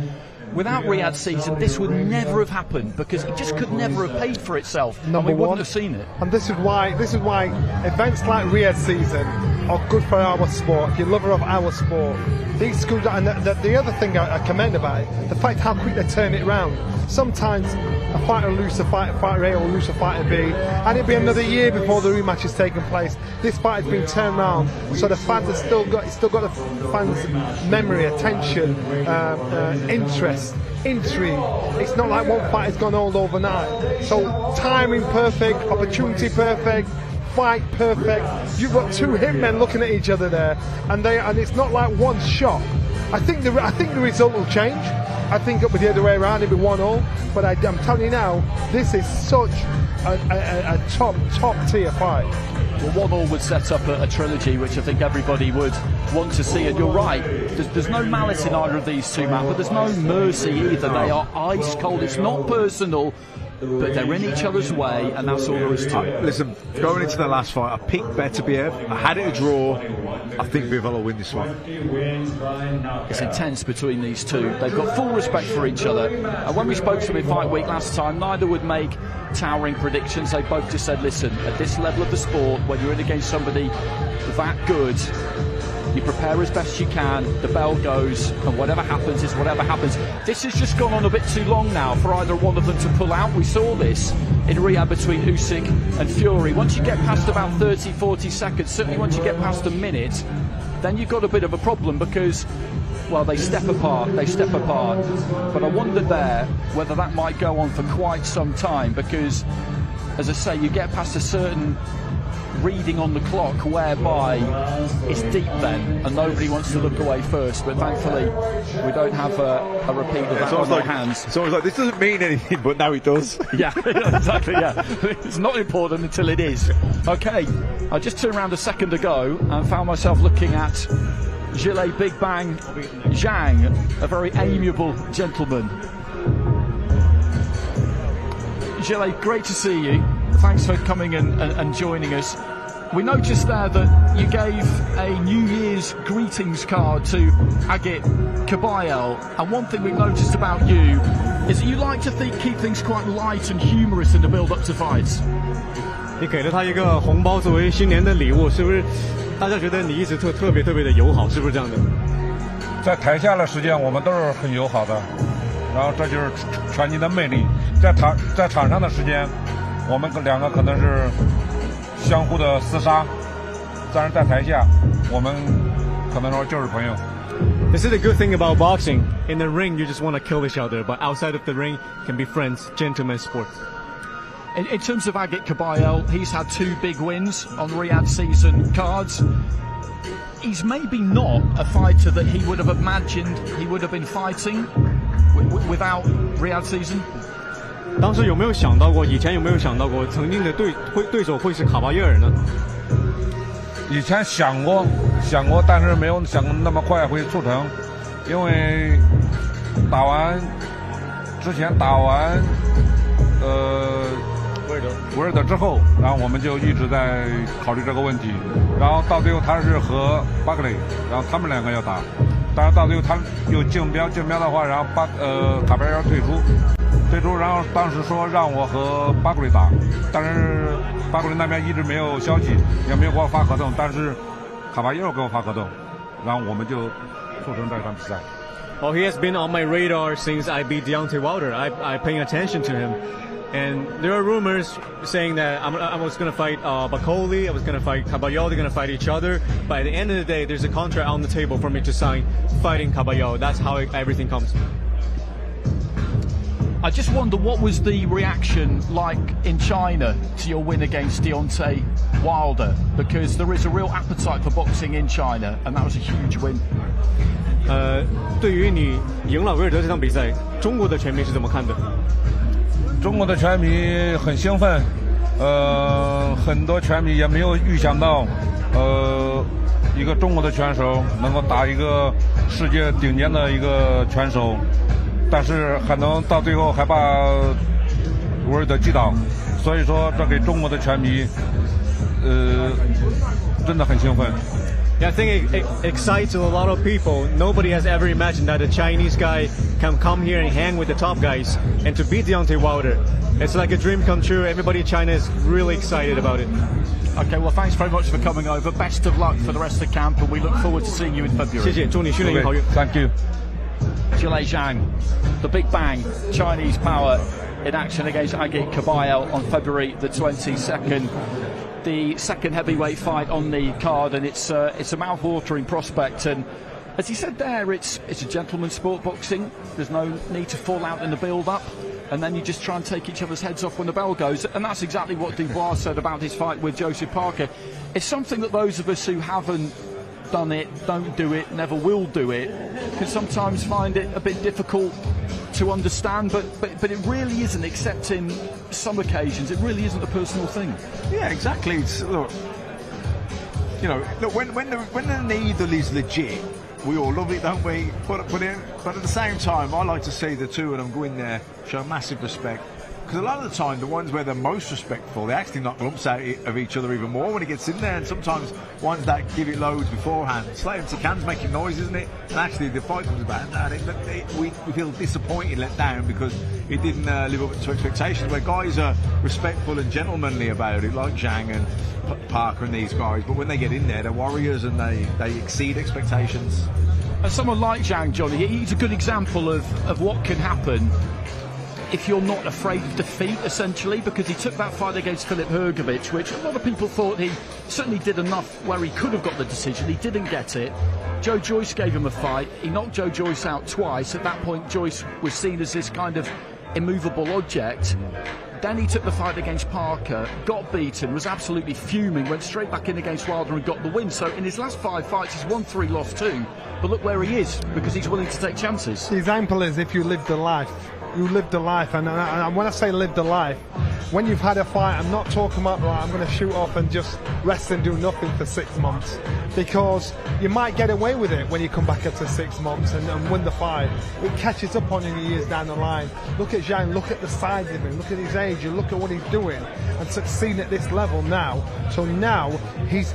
[SPEAKER 12] Without Riyadh season, this would never have happened because it just could never have paid for itself, and we wouldn't have seen it.
[SPEAKER 14] And this is why events like Riyadh season are good for our sport. If you're a lover of our sport, these schools. And the other thing I commend about it, the fact how quick they turn it around. Sometimes a fighter will lose to fighter A or lose to fighter B, and it'll be another year before the rematch is taking place. This fight has been turned around, so the fans have still got the fans' memory, attention, interest, intrigue. It's not like one fight has gone all overnight. So timing perfect, opportunity perfect, fight perfect. You've got two hitmen looking at each other there, and it's not like one shot. I think the result will change. I think it'll be the other way around, it'll be 1-1. But I'm telling you now, this is such a top tier fight.
[SPEAKER 12] Well, 1-1 would set up a trilogy, which I think everybody would want to see. And you're right, there's no malice in either of these two, man, but there's no mercy either. They are ice cold. It's not personal, but they're in each other's way, and that's all there is to it.
[SPEAKER 13] Listen, going into the last fight, I picked Beterbiev. I had it a draw. I think Bivol will win this one.
[SPEAKER 12] It's intense between these two. They've got full respect for each other. And when we spoke to them in Fight Week last time, neither would make towering predictions. They both just said, listen, at this level of the sport, when you're in against somebody that good, you prepare as best you can, the bell goes, and whatever happens is whatever happens. This has just gone on a bit too long now for either one of them to pull out. We saw this in Riyadh between Usyk and Fury. Once you get past about 30, 40 seconds, certainly once you get past a minute, then you've got a bit of a problem because, well, they step apart. But I wondered there whether that might go on for quite some time because, as I say, you get past a certain reading on the clock whereby it's deep then and nobody wants to look away first, but thankfully we don't have a repeat of that on our hands.
[SPEAKER 13] It's always like, this doesn't mean anything, but now it does.
[SPEAKER 12] Yeah, exactly, yeah. It's not important until it is. Okay, I just turned around a second ago and found myself looking at Gilles Big Bang Zhang, a very amiable gentleman. Gilles, great to see you. Thanks for coming and joining us. We noticed there that you gave a New Year's greetings card to Agit Kabayel, and one thing we've noticed about you is that you like to keep things quite light and humorous in the build-up to fights.
[SPEAKER 8] 你给了他一个红包作为新年的礼物，是不是？大家觉得你一直特别的友好，是不是这样的？
[SPEAKER 19] 在台下的时间我们都是很友好的，然后这就是拳击的魅力。在场上的时间，我们两个可能是相互的厮杀，但是在台下我们可能说就是朋友。
[SPEAKER 8] This is the good thing about boxing. In the ring, you just want to kill each other, but outside of the ring, can be friends, gentlemen sports.
[SPEAKER 12] In terms of Agit Kabayel, he's had 2 big wins on Riyadh season cards. He's maybe not a fighter that he would have imagined he would have been fighting without Riyadh season.
[SPEAKER 8] 当时有没有想到过？以前有没有想到过曾经的对手会是卡巴耶尔呢？
[SPEAKER 19] 以前想过，但是没有想那么快会促成，因为之前打完维尔德之后，然后我们就一直在考虑这个问题，然后到最后他是和巴克雷，然后他们两个要打，但是到最后他有竞标的话，然后卡巴耶尔退出，然后当时说让我和巴克雷打，但是巴克雷那边一直没有消息，也没有给我发合同，但是卡巴耶尔给我发合同，然后我们就促成这场比赛。
[SPEAKER 8] Well, he has been on my radar since I beat Deontay Wilder. I paying attention to him. And there are rumors saying that I was going to fight Bakoli, I was going to fight Kabayel, they're going to fight each other. But at the end of the day, there's a contract on the table for me to sign fighting Kabayel. That's how everything comes.
[SPEAKER 12] I just wonder, what was the reaction like in China to your win against Deontay Wilder? Because there is a real appetite for boxing in China, and that was a huge win.
[SPEAKER 8] 对于你赢了维尔德这场比赛，中国的拳迷是怎么看的？
[SPEAKER 19] 中国的拳迷很兴奋，很多拳迷也没有预想到，一个中国的拳手能够打一个世界顶尖的一个拳手，但是还能到最后还把维尔德击倒，所以说这给中国的拳迷，真的很兴奋。
[SPEAKER 8] Yeah, I think it excites a lot of people. Nobody has ever imagined that a Chinese guy can come here and hang with the top guys and to beat Deontay Wilder. It's like a dream come true. Everybody in China is really excited about it.
[SPEAKER 12] Okay, well, thanks very much for coming over. Best of luck for the rest of the camp, and we look forward to seeing you in February.
[SPEAKER 8] 谢谢，祝你训练营好运。
[SPEAKER 12] Thank you. Zhilei Zhang, the Big Bang, Chinese power in action against Agit Kabayel on February the 22nd. The second heavyweight fight on the card, and it's a mouth-watering prospect. And as he said there, it's a gentleman's sport, boxing. There's no need to fall out in the build-up, and then you just try and take each other's heads off when the bell goes. And that's exactly what Dubois said about his fight with Joseph Parker. It's something that those of us who haven't done it, don't do it, never will do it, can sometimes find it a bit difficult to understand, but it really isn't, except in some occasions. It really isn't a personal thing.
[SPEAKER 13] Yeah, exactly. It's, look, you know, look, when the needle is legit, we all love it, don't we? But at the same time, I like to see the two of them go in there, show massive respect. Because a lot of the time, the ones where they're most respectful, they actually knock lumps out of each other even more when it gets in there. And sometimes ones that give it loads beforehand, it's like empty cans making noise, isn't it? And actually, the fight comes about, we feel disappointed, let down, because it didn't live up to expectations. Where guys are respectful and gentlemanly about it, like Zhang and Parker and these guys. But when they get in there, they're warriors and they exceed expectations.
[SPEAKER 12] And someone like Zhang, Johnny, he's a good example of what can happen if you're not afraid of defeat, essentially, because he took that fight against Filip Hrgovic, which a lot of people thought he certainly did enough where he could have got the decision. He didn't get it. Joe Joyce gave him a fight. He knocked Joe Joyce out twice. At that point, Joyce was seen as this kind of immovable object. Then he took the fight against Parker, got beaten, was absolutely fuming, went straight back in against Wilder and got the win. So in his last 5 fights, he's won 3, lost 2. But look where he is, because he's willing to take chances.
[SPEAKER 14] The example is if you lived a life. You lived a life, and when I say lived a life, when you've had a fight, I'm not talking about, right, I'm going to shoot off and just rest and do nothing for 6 months, because you might get away with it when you come back after 6 months and win the fight. It catches up on you years down the line. Look at Zhang, look at the size of him, look at his age, you look at what he's doing and succeeding at this level now. So now he's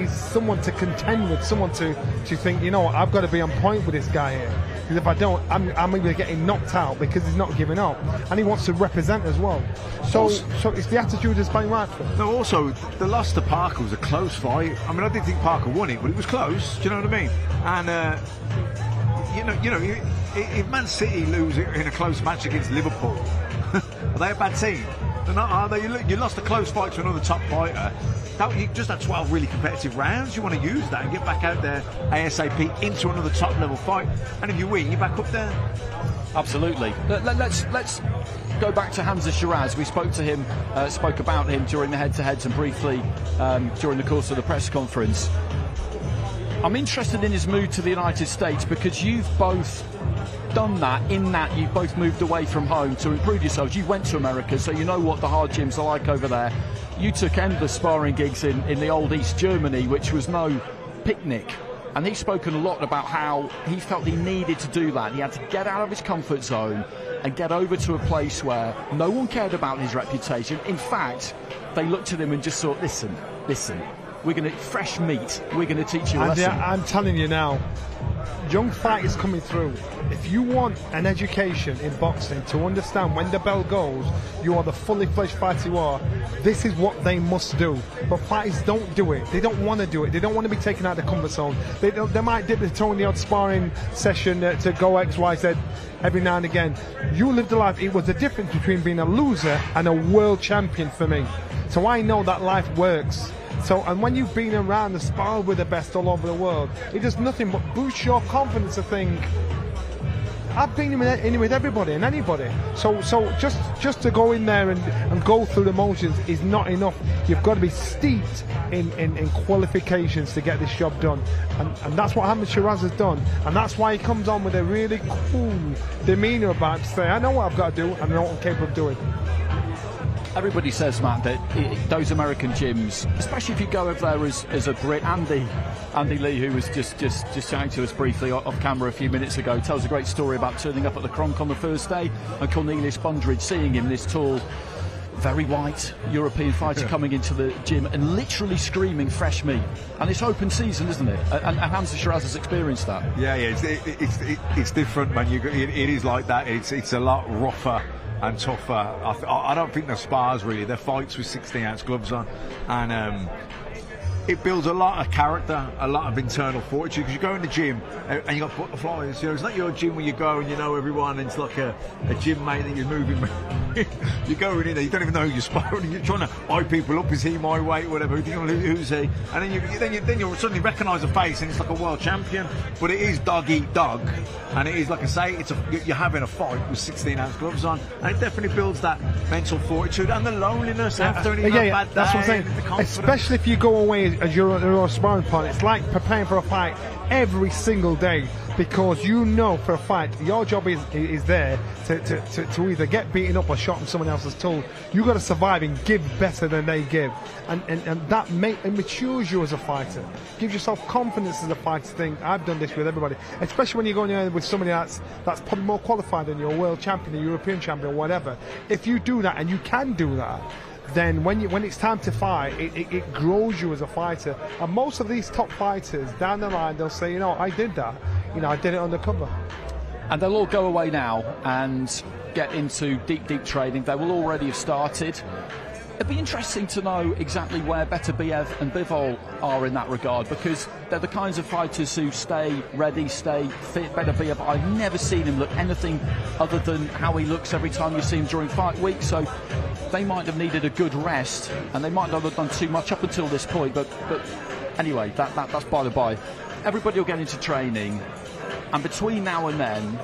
[SPEAKER 14] someone to contend with, someone to think, you know what, I've got to be on point with this guy here. Because if I don't, I'm either getting knocked out because he's not giving up, and he wants to represent as well. So it's the attitude that's playing right for him.
[SPEAKER 13] No, also the loss to Parker was a close fight. I mean, I didn't think Parker won it, but it was close. Do you know what I mean? And you know, if Man City lose in a close match against Liverpool, are they a bad team? They're not, are they? You lost a close fight to another top fighter. You just had 12 really competitive rounds. You want to use that and get back out there ASAP into another top level fight. And if you win, you're back up there.
[SPEAKER 12] Absolutely. Let's go back to Hamza Shiraz. We spoke about him during the head-to-heads and briefly during the course of the press conference. I'm interested in his move to the United States, because you've both done that, in that you've both moved away from home to improve yourselves. You went to America, so you know what the hard gyms are like over there. You took endless sparring gigs in the old East Germany, which was no picnic. And he's spoken a lot about how he felt he needed to do that. He had to get out of his comfort zone and get over to a place where no one cared about his reputation. In fact, they looked at him and just thought, listen, we're going to, fresh meat, we're going to teach you a lesson.
[SPEAKER 14] Yeah, I'm telling you now, young fighters coming through, if you want an education in boxing to understand when the bell goes, you are the fully fledged fighter you are, this is what they must do. But fighters don't do it. They don't want to do it. They don't want to be taken out of the comfort zone. They might dip the toe in the odd sparring session to go X, Y, Z every now and again. You lived a life. It was the difference between being a loser and a world champion for me. So I know that life works. So, and when you've been around and sparred with the best all over the world, it does nothing but boost your confidence to think, I've been in with everybody and anybody. So just to go in there and go through the motions is not enough. You've got to be steeped in qualifications to get this job done. And that's what Hamza Shiraz has done. And that's why he comes on with a really cool demeanour about it, to say, I know what I've got to do and I know what I'm capable of doing.
[SPEAKER 12] Everybody says, Matt, that those American gyms, especially if you go over there as a Brit, Andy Lee, who was just chatting to us briefly off camera a few minutes ago, tells a great story about turning up at the Kronk on the first day and Cornelius Bundridge seeing him, this tall, very white European fighter coming into the gym and literally screaming fresh meat. And it's open season, isn't it? And Hamza Shiraz has experienced that.
[SPEAKER 13] Yeah, it's different, man. It is like that. It's a lot rougher and tougher. I don't think they're spars really. They're fights with 16-ounce gloves on, and it builds a lot of character, a lot of internal fortitude, because you go in the gym and you got butterflies. You know, it's not your gym where you go and you know everyone, and it's like a gym mate that you're moving with. You're going in there, you don't even know who you're sparring. You're trying to eye people up. Is he my weight, whatever? Who's he? And then you suddenly recognise a face, and it's like a world champion. But it is dog eat dog, and it is, like I say, you're having a fight with 16-ounce gloves on, and it definitely builds that mental fortitude and the loneliness after any bad day.
[SPEAKER 14] That's what I'm saying. Especially if you go away as your sparring partner, it's like preparing for a fight every single day, because you know for a fight your job is there to either get beaten up or shot in someone else's tool. You got to survive and give better than they give, and that matures you as a fighter, gives yourself confidence as a fighter. Thing I've done this with everybody, especially when you're going in with somebody that's probably more qualified than you, a world champion, a European champion, or whatever. If you do that, and you can do that, then when it's time to fight, it grows you as a fighter. And most of these top fighters down the line, they'll say, I did that. I did it undercover.
[SPEAKER 12] And they'll all go away now and get into deep training. They will already have started. It'd be interesting to know exactly where Beterbiev and Bivol are in that regard, because they're the kinds of fighters who stay ready, stay fit. Beterbiev, I've never seen him look anything other than how he looks every time you see him during fight week, so they might have needed a good rest, and they might not have done too much up until this point, but anyway, that's by the by. Everybody will get into training, and between now and then,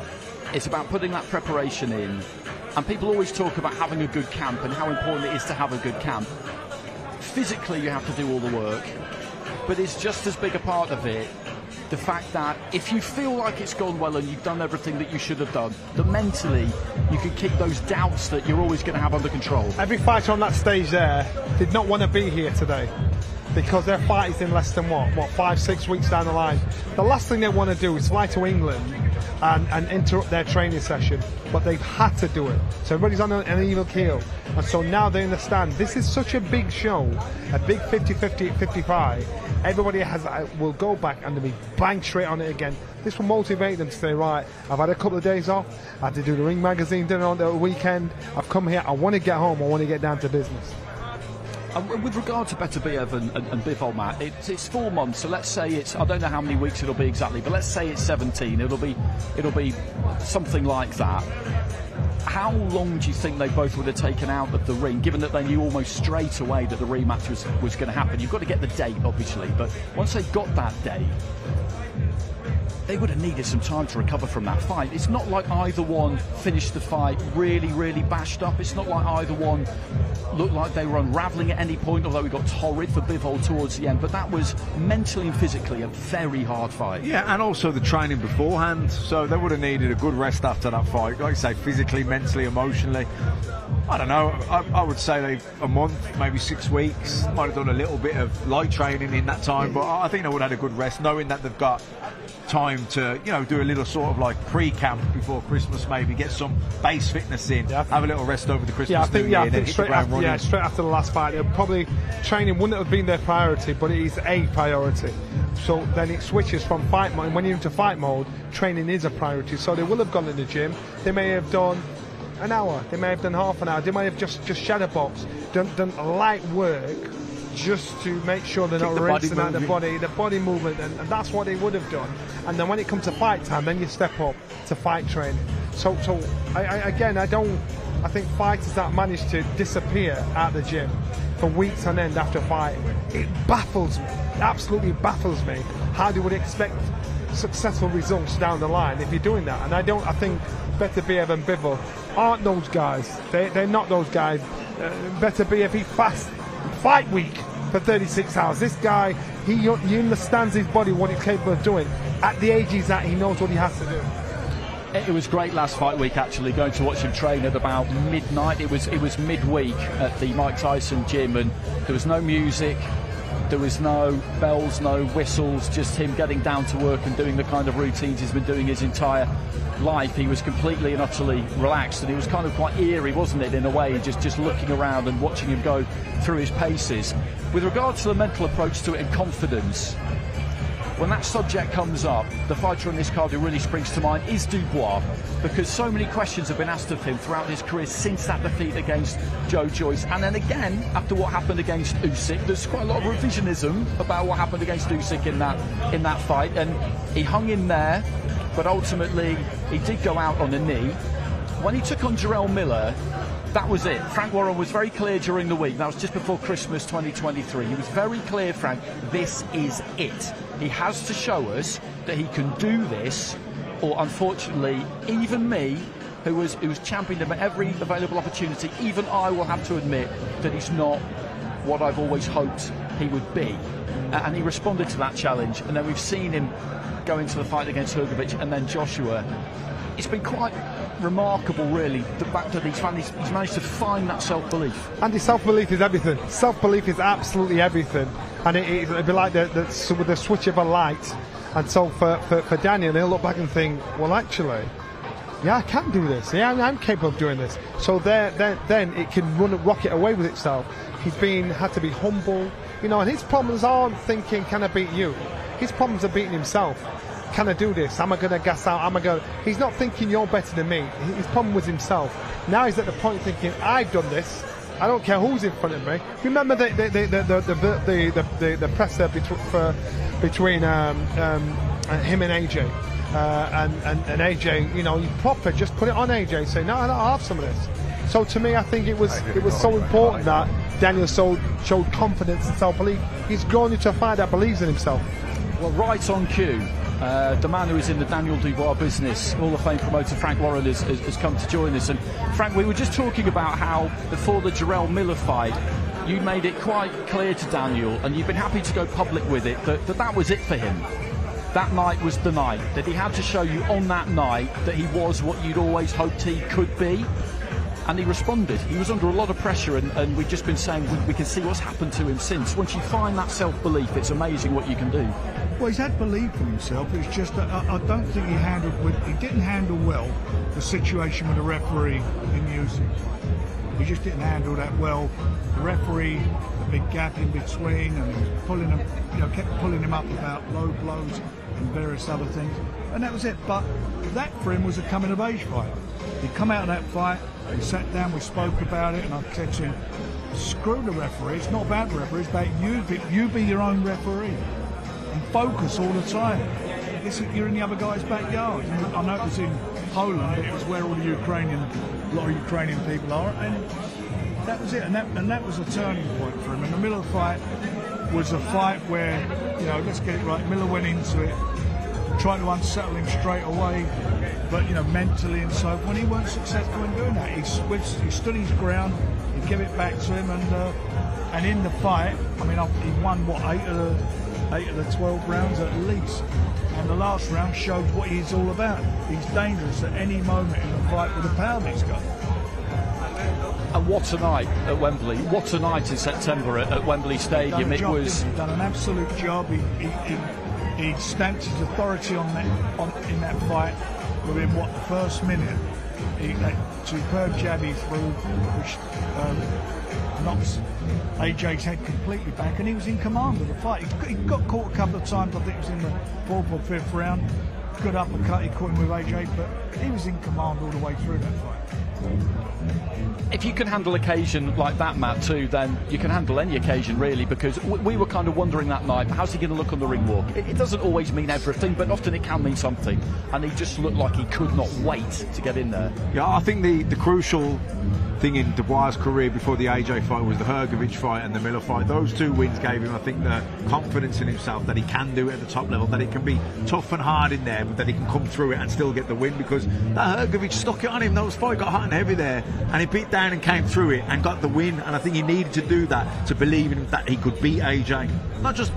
[SPEAKER 12] it's about putting that preparation in. And people always talk about having a good camp and how important it is to have a good camp. Physically, you have to do all the work, but it's just as big a part of it the fact that if you feel like it's gone well and you've done everything that you should have done, that mentally you can keep those doubts that you're always going to have under control.
[SPEAKER 14] Every fighter on that stage there did not want to be here today, because their fight is in less than 5-6 weeks down the line. The last thing they want to do is fly to England and interrupt their training session, but they've had to do it. So everybody's on an even keel, and so now they understand this is such a big show, a big 50-50 55. Everybody will go back and they'll be bang straight on it again. This will motivate them to say, right, I've had a couple of days off, I had to do the Ring magazine dinner on the weekend, I've come here, I want to get home, I want to get down to business.
[SPEAKER 12] With regard to Beterbiev and Bivol, Matt, it's 4 months, so let's say I don't know how many weeks it'll be exactly, but let's say it's 17, it'll be something like that. How long do you think they both would have taken out of the ring, given that they knew almost straight away that the rematch was going to happen? You've got to get the date, obviously, but once they got that date, they would have needed some time to recover from that fight. It's not like either one finished the fight really bashed up. It's not like either one looked like they were unravelling at any point, although we got torrid for Bivol towards the end. But that was mentally and physically a very hard fight.
[SPEAKER 13] Yeah, and also the training beforehand. So they would have needed a good rest after that fight. Like I say, physically, mentally, emotionally. I don't know. I would say a month, maybe 6 weeks. Might have done a little bit of light training in that time, but I think they would have had a good rest, knowing that they've got time to, do a little sort of like pre-camp before Christmas, maybe get some base fitness in, have a little rest over the Christmas
[SPEAKER 14] I think straight after the last fight, probably training wouldn't have been their priority, but it is a priority. So then it switches from fight mode. When you're into fight mode, training is a priority. So they will have gone to the gym. They may have done an hour. They may have done half an hour. They may have just shadow box, done light work, just to make sure they're not rinsing out the body movement, and that's what they would have done. And then when it comes to fight time, then you step up to fight training. So I think fighters that manage to disappear out the gym for weeks on end after a fight, it baffles me, absolutely baffles me how they would expect successful results down the line if you're doing that. And I think Beterbiev and Bivol aren't those guys. They're not those guys. Beterbiev, he fasts fight week for 36 hours. This guy, he understands his body, what he's capable of doing. At the age he's at, he knows what he has to do.
[SPEAKER 12] It was great last fight week, actually, going to watch him train at about midnight. It was midweek at the Mike Tyson gym, and there was no music. There was no bells, no whistles, just him getting down to work and doing the kind of routines he's been doing his entire life. He was completely and utterly relaxed, and he was kind of quite eerie, wasn't it, in a way, just looking around and watching him go through his paces. With regards to the mental approach to it and confidence, when that subject comes up, the fighter on this card who really springs to mind is Dubois, because so many questions have been asked of him throughout his career since that defeat against Joe Joyce, and then again after what happened against Usyk. There's quite a lot of revisionism about what happened against Usyk in that fight, and he hung in there, but ultimately he did go out on a knee. When he took on Jarrell Miller, that was it. Frank Warren was very clear during the week. That was just before Christmas 2023. He was very clear, Frank, this is it. He has to show us that he can do this, or unfortunately, even me, who was championing him at every available opportunity, even I will have to admit that he's not what I've always hoped he would be. And he responded to that challenge, and then we've seen him go into the fight against Hrgovic and then Joshua. It's been quite remarkable, really, the fact that he's managed to find that self-belief.
[SPEAKER 14] Andy, self-belief is everything. Self-belief is absolutely everything. And it'd be like with the switch of a light. And so for Daniel, he'll look back and think, well, actually, yeah, I can do this. Yeah, I'm capable of doing this. So then it can rocket away with itself. He's had to be humble, you know, and his problems aren't thinking, can I beat you? His problems are beating himself. Can I do this? Am I going to gas out? He's not thinking you're better than me. His problem was himself. Now he's at the point thinking, I've done this. I don't care who's in front of me. Remember the press there between him and AJ. And AJ, you know, you proper just put it on AJ and say, no, I'll have some of this. So to me, I think it was so important that Daniel showed confidence and self-belief. He's grown into a fighter that believes in himself.
[SPEAKER 12] Well, right on cue. The man who is in the Daniel Dubois business, Hall of Fame promoter Frank Warren, has come to join us. And Frank, we were just talking about how before the Jarrell Miller fight, you made it quite clear to Daniel, and you've been happy to go public with it, that was it for him. That night was the night, that he had to show you on that night that he was what you'd always hoped he could be. And he responded. He was under a lot of pressure, and we've just been saying we can see what's happened to him since. Once you find that self-belief, it's amazing what you can do.
[SPEAKER 7] Well, he's had belief in himself. It's just that I don't think he didn't handle well the situation with the referee in Usyk. He just didn't handle that well. The referee, the big gap in between, and he was pulling him, kept pulling him up about low blows and various other things, and that was it. But that for him was a coming of age fight. He come out of that fight. We sat down, we spoke about it, and I said to him, screw the referee, it's not about the referee, it's about you be your own referee and focus all the time. You're in the other guy's backyard. And I know it was in Poland, it was where all the a lot of Ukrainian people are, and that was it, and that was a turning point for him. And the Miller fight was a fight where, let's get it right, Miller went into it, tried to unsettle him straight away, but mentally and so on. He weren't successful in doing that. He stood his ground. He gave it back to him, and in the fight, he won what 8 of the 12 rounds at least. And the last round showed what he's all about. He's dangerous at any moment in a fight with the power he's got.
[SPEAKER 12] And what a night at Wembley! What a night in September at Wembley Stadium! It was
[SPEAKER 7] done an absolute job. He stamped his authority in that fight. Within the first minute, that superb jab he threw, which knocks AJ's head completely back, and he was in command of the fight. He got caught a couple of times. I think it was in the 4th or 5th round. Good uppercut, he caught him with AJ, but he was in command all the way through that fight.
[SPEAKER 12] If you can handle occasion like that, Matt, too, then you can handle any occasion, really, because we were kind of wondering that night, how's he going to look on the ring walk? It doesn't always mean everything, but often it can mean something. And he just looked like he could not wait to get in there.
[SPEAKER 13] Yeah, I think the crucial thing in Dubois' career before the AJ fight was the Hrgovic fight and the Miller fight. Those 2 wins gave him, I think, the confidence in himself that he can do it at the top level, that it can be tough and hard in there, but that he can come through it and still get the win, because that Hrgovic stuck it on him. That fight got hot and heavy there, and he beat down and came through it and got the win, and I think he needed to do that to believe in him, that he could beat AJ. Not just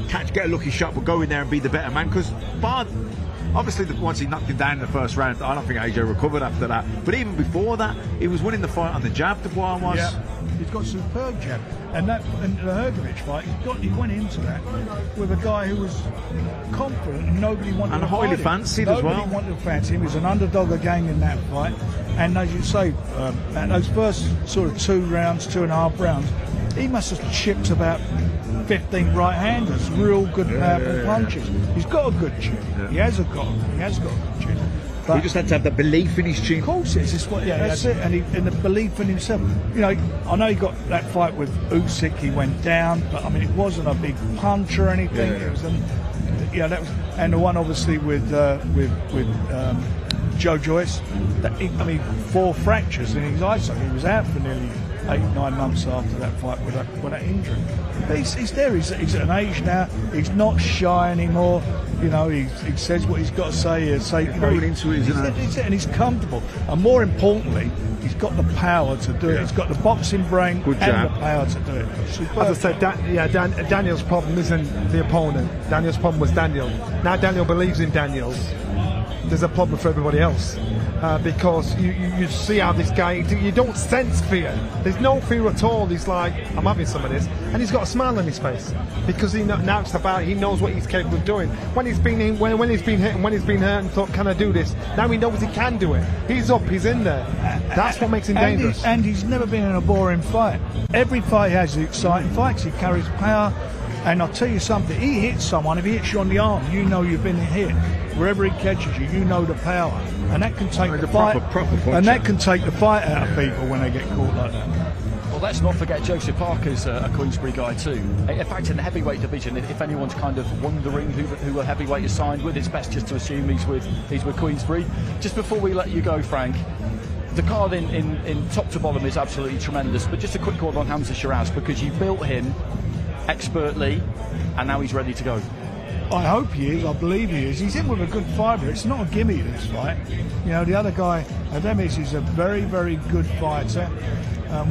[SPEAKER 13] get a lucky shot, but go in there and be the better man, because obviously, once he knocked him down in the first round, I don't think AJ recovered after that. But even before that, he was winning the fight on the jab, Dubois was.
[SPEAKER 7] He's got superb jab. And the Hrgovic fight, he went into that with a guy who was confident and nobody wanted
[SPEAKER 13] and
[SPEAKER 7] to
[SPEAKER 13] highly
[SPEAKER 7] fight him.
[SPEAKER 13] fancied as well.
[SPEAKER 7] Nobody wanted to fancy him. He was an underdog again in that fight. And as you say, at those first sort of 2.5 rounds, he must have chipped about 15 right-handers, real good powerful punches. He's got a good chin. He has got a good chin. But
[SPEAKER 13] he just had to have the belief in his chin.
[SPEAKER 7] Of course it is. That's it. And the belief in himself. You know, I know he got that fight with Usyk. He went down, but I mean, it wasn't a big punch or anything. It was, that was, and the one obviously with Joe Joyce. 4 fractures in his eye socket. He was out for nearly 8-9 months after that fight with that injury. But he's there. He's at an age now. He's not shy anymore. You know, he says what he's got to say. And he's comfortable. And more importantly, he's got the power to do it. He's got the boxing brain and the power to do it.
[SPEAKER 14] As I said, Daniel's problem isn't the opponent. Daniel's problem was Daniel. Now Daniel believes in Daniels. There's a problem for everybody else. Because you see how this guy, you don't sense fear. There's no fear at all. He's like, I'm having some of this, and he's got a smile on his face because he knows what he's capable of doing. When he's been hit and when he's been hurt and thought, can I do this? Now he knows he can do it. He's up, he's in there. That's what makes him dangerous.
[SPEAKER 7] And he's never been in a boring fight. Every fight has the exciting fights. He carries power. And I'll tell you something, he hits someone, if he hits you on the arm, you know you've been hit. Wherever he catches you, you know the power. And that can take the fight. And that can take the fight out of people when they get caught like that.
[SPEAKER 12] Well, let's not forget Joseph Parker's a Queensberry guy too. In fact, in the heavyweight division, if anyone's kind of wondering who a heavyweight is signed with, it's best just to assume he's with Queensberry. Just before we let you go, Frank, the card in top to bottom is absolutely tremendous, but just a quick word on Hamza Shiraz, because you built him expertly and now he's ready to go.
[SPEAKER 7] I hope he is. I believe he is. He's in with a good fighter. It's not a gimme, this fight. You know, the other guy, Ademis, is a very, very good fighter.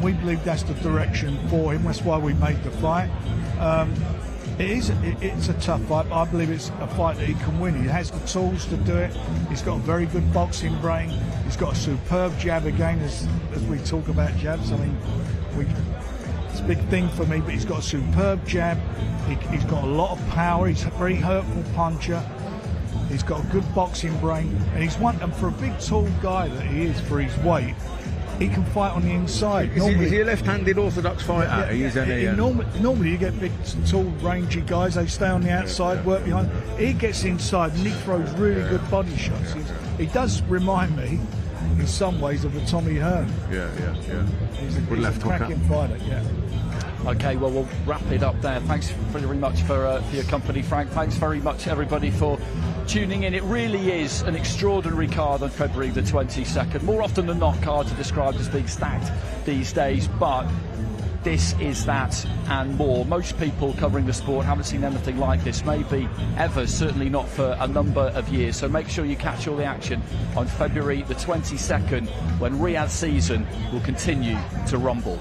[SPEAKER 7] We believe that's the direction for him. That's why we made the fight. It's a tough fight, but I believe it's a fight that he can win. He has the tools to do it. He's got a very good boxing brain. He's got a superb jab again, as we talk about jabs. I mean, it's a big thing for me, but he's got a superb jab. He's got a lot of power. He's a very hurtful puncher. He's got a good boxing brain, and for a big, tall guy that he is for his weight, he can fight on the inside.
[SPEAKER 13] Is he a left-handed orthodox fighter?
[SPEAKER 7] Normally you get big, tall, rangy guys. They stay on the outside, work behind. He gets inside and he throws really good body shots. He does remind me, in some ways, of a Tommy Hearn.
[SPEAKER 13] Yeah.
[SPEAKER 7] He's a cracking fighter. Yeah.
[SPEAKER 12] Okay, well, we'll wrap it up there. Thanks very much for your company, Frank. Thanks very much, everybody, for tuning in. It really is an extraordinary card on February the 22nd. More often than not, cards are described as being stacked these days, but this is that and more. Most people covering the sport haven't seen anything like this, maybe ever, certainly not for a number of years. So make sure you catch all the action on February the 22nd, when Riyadh season will continue to rumble.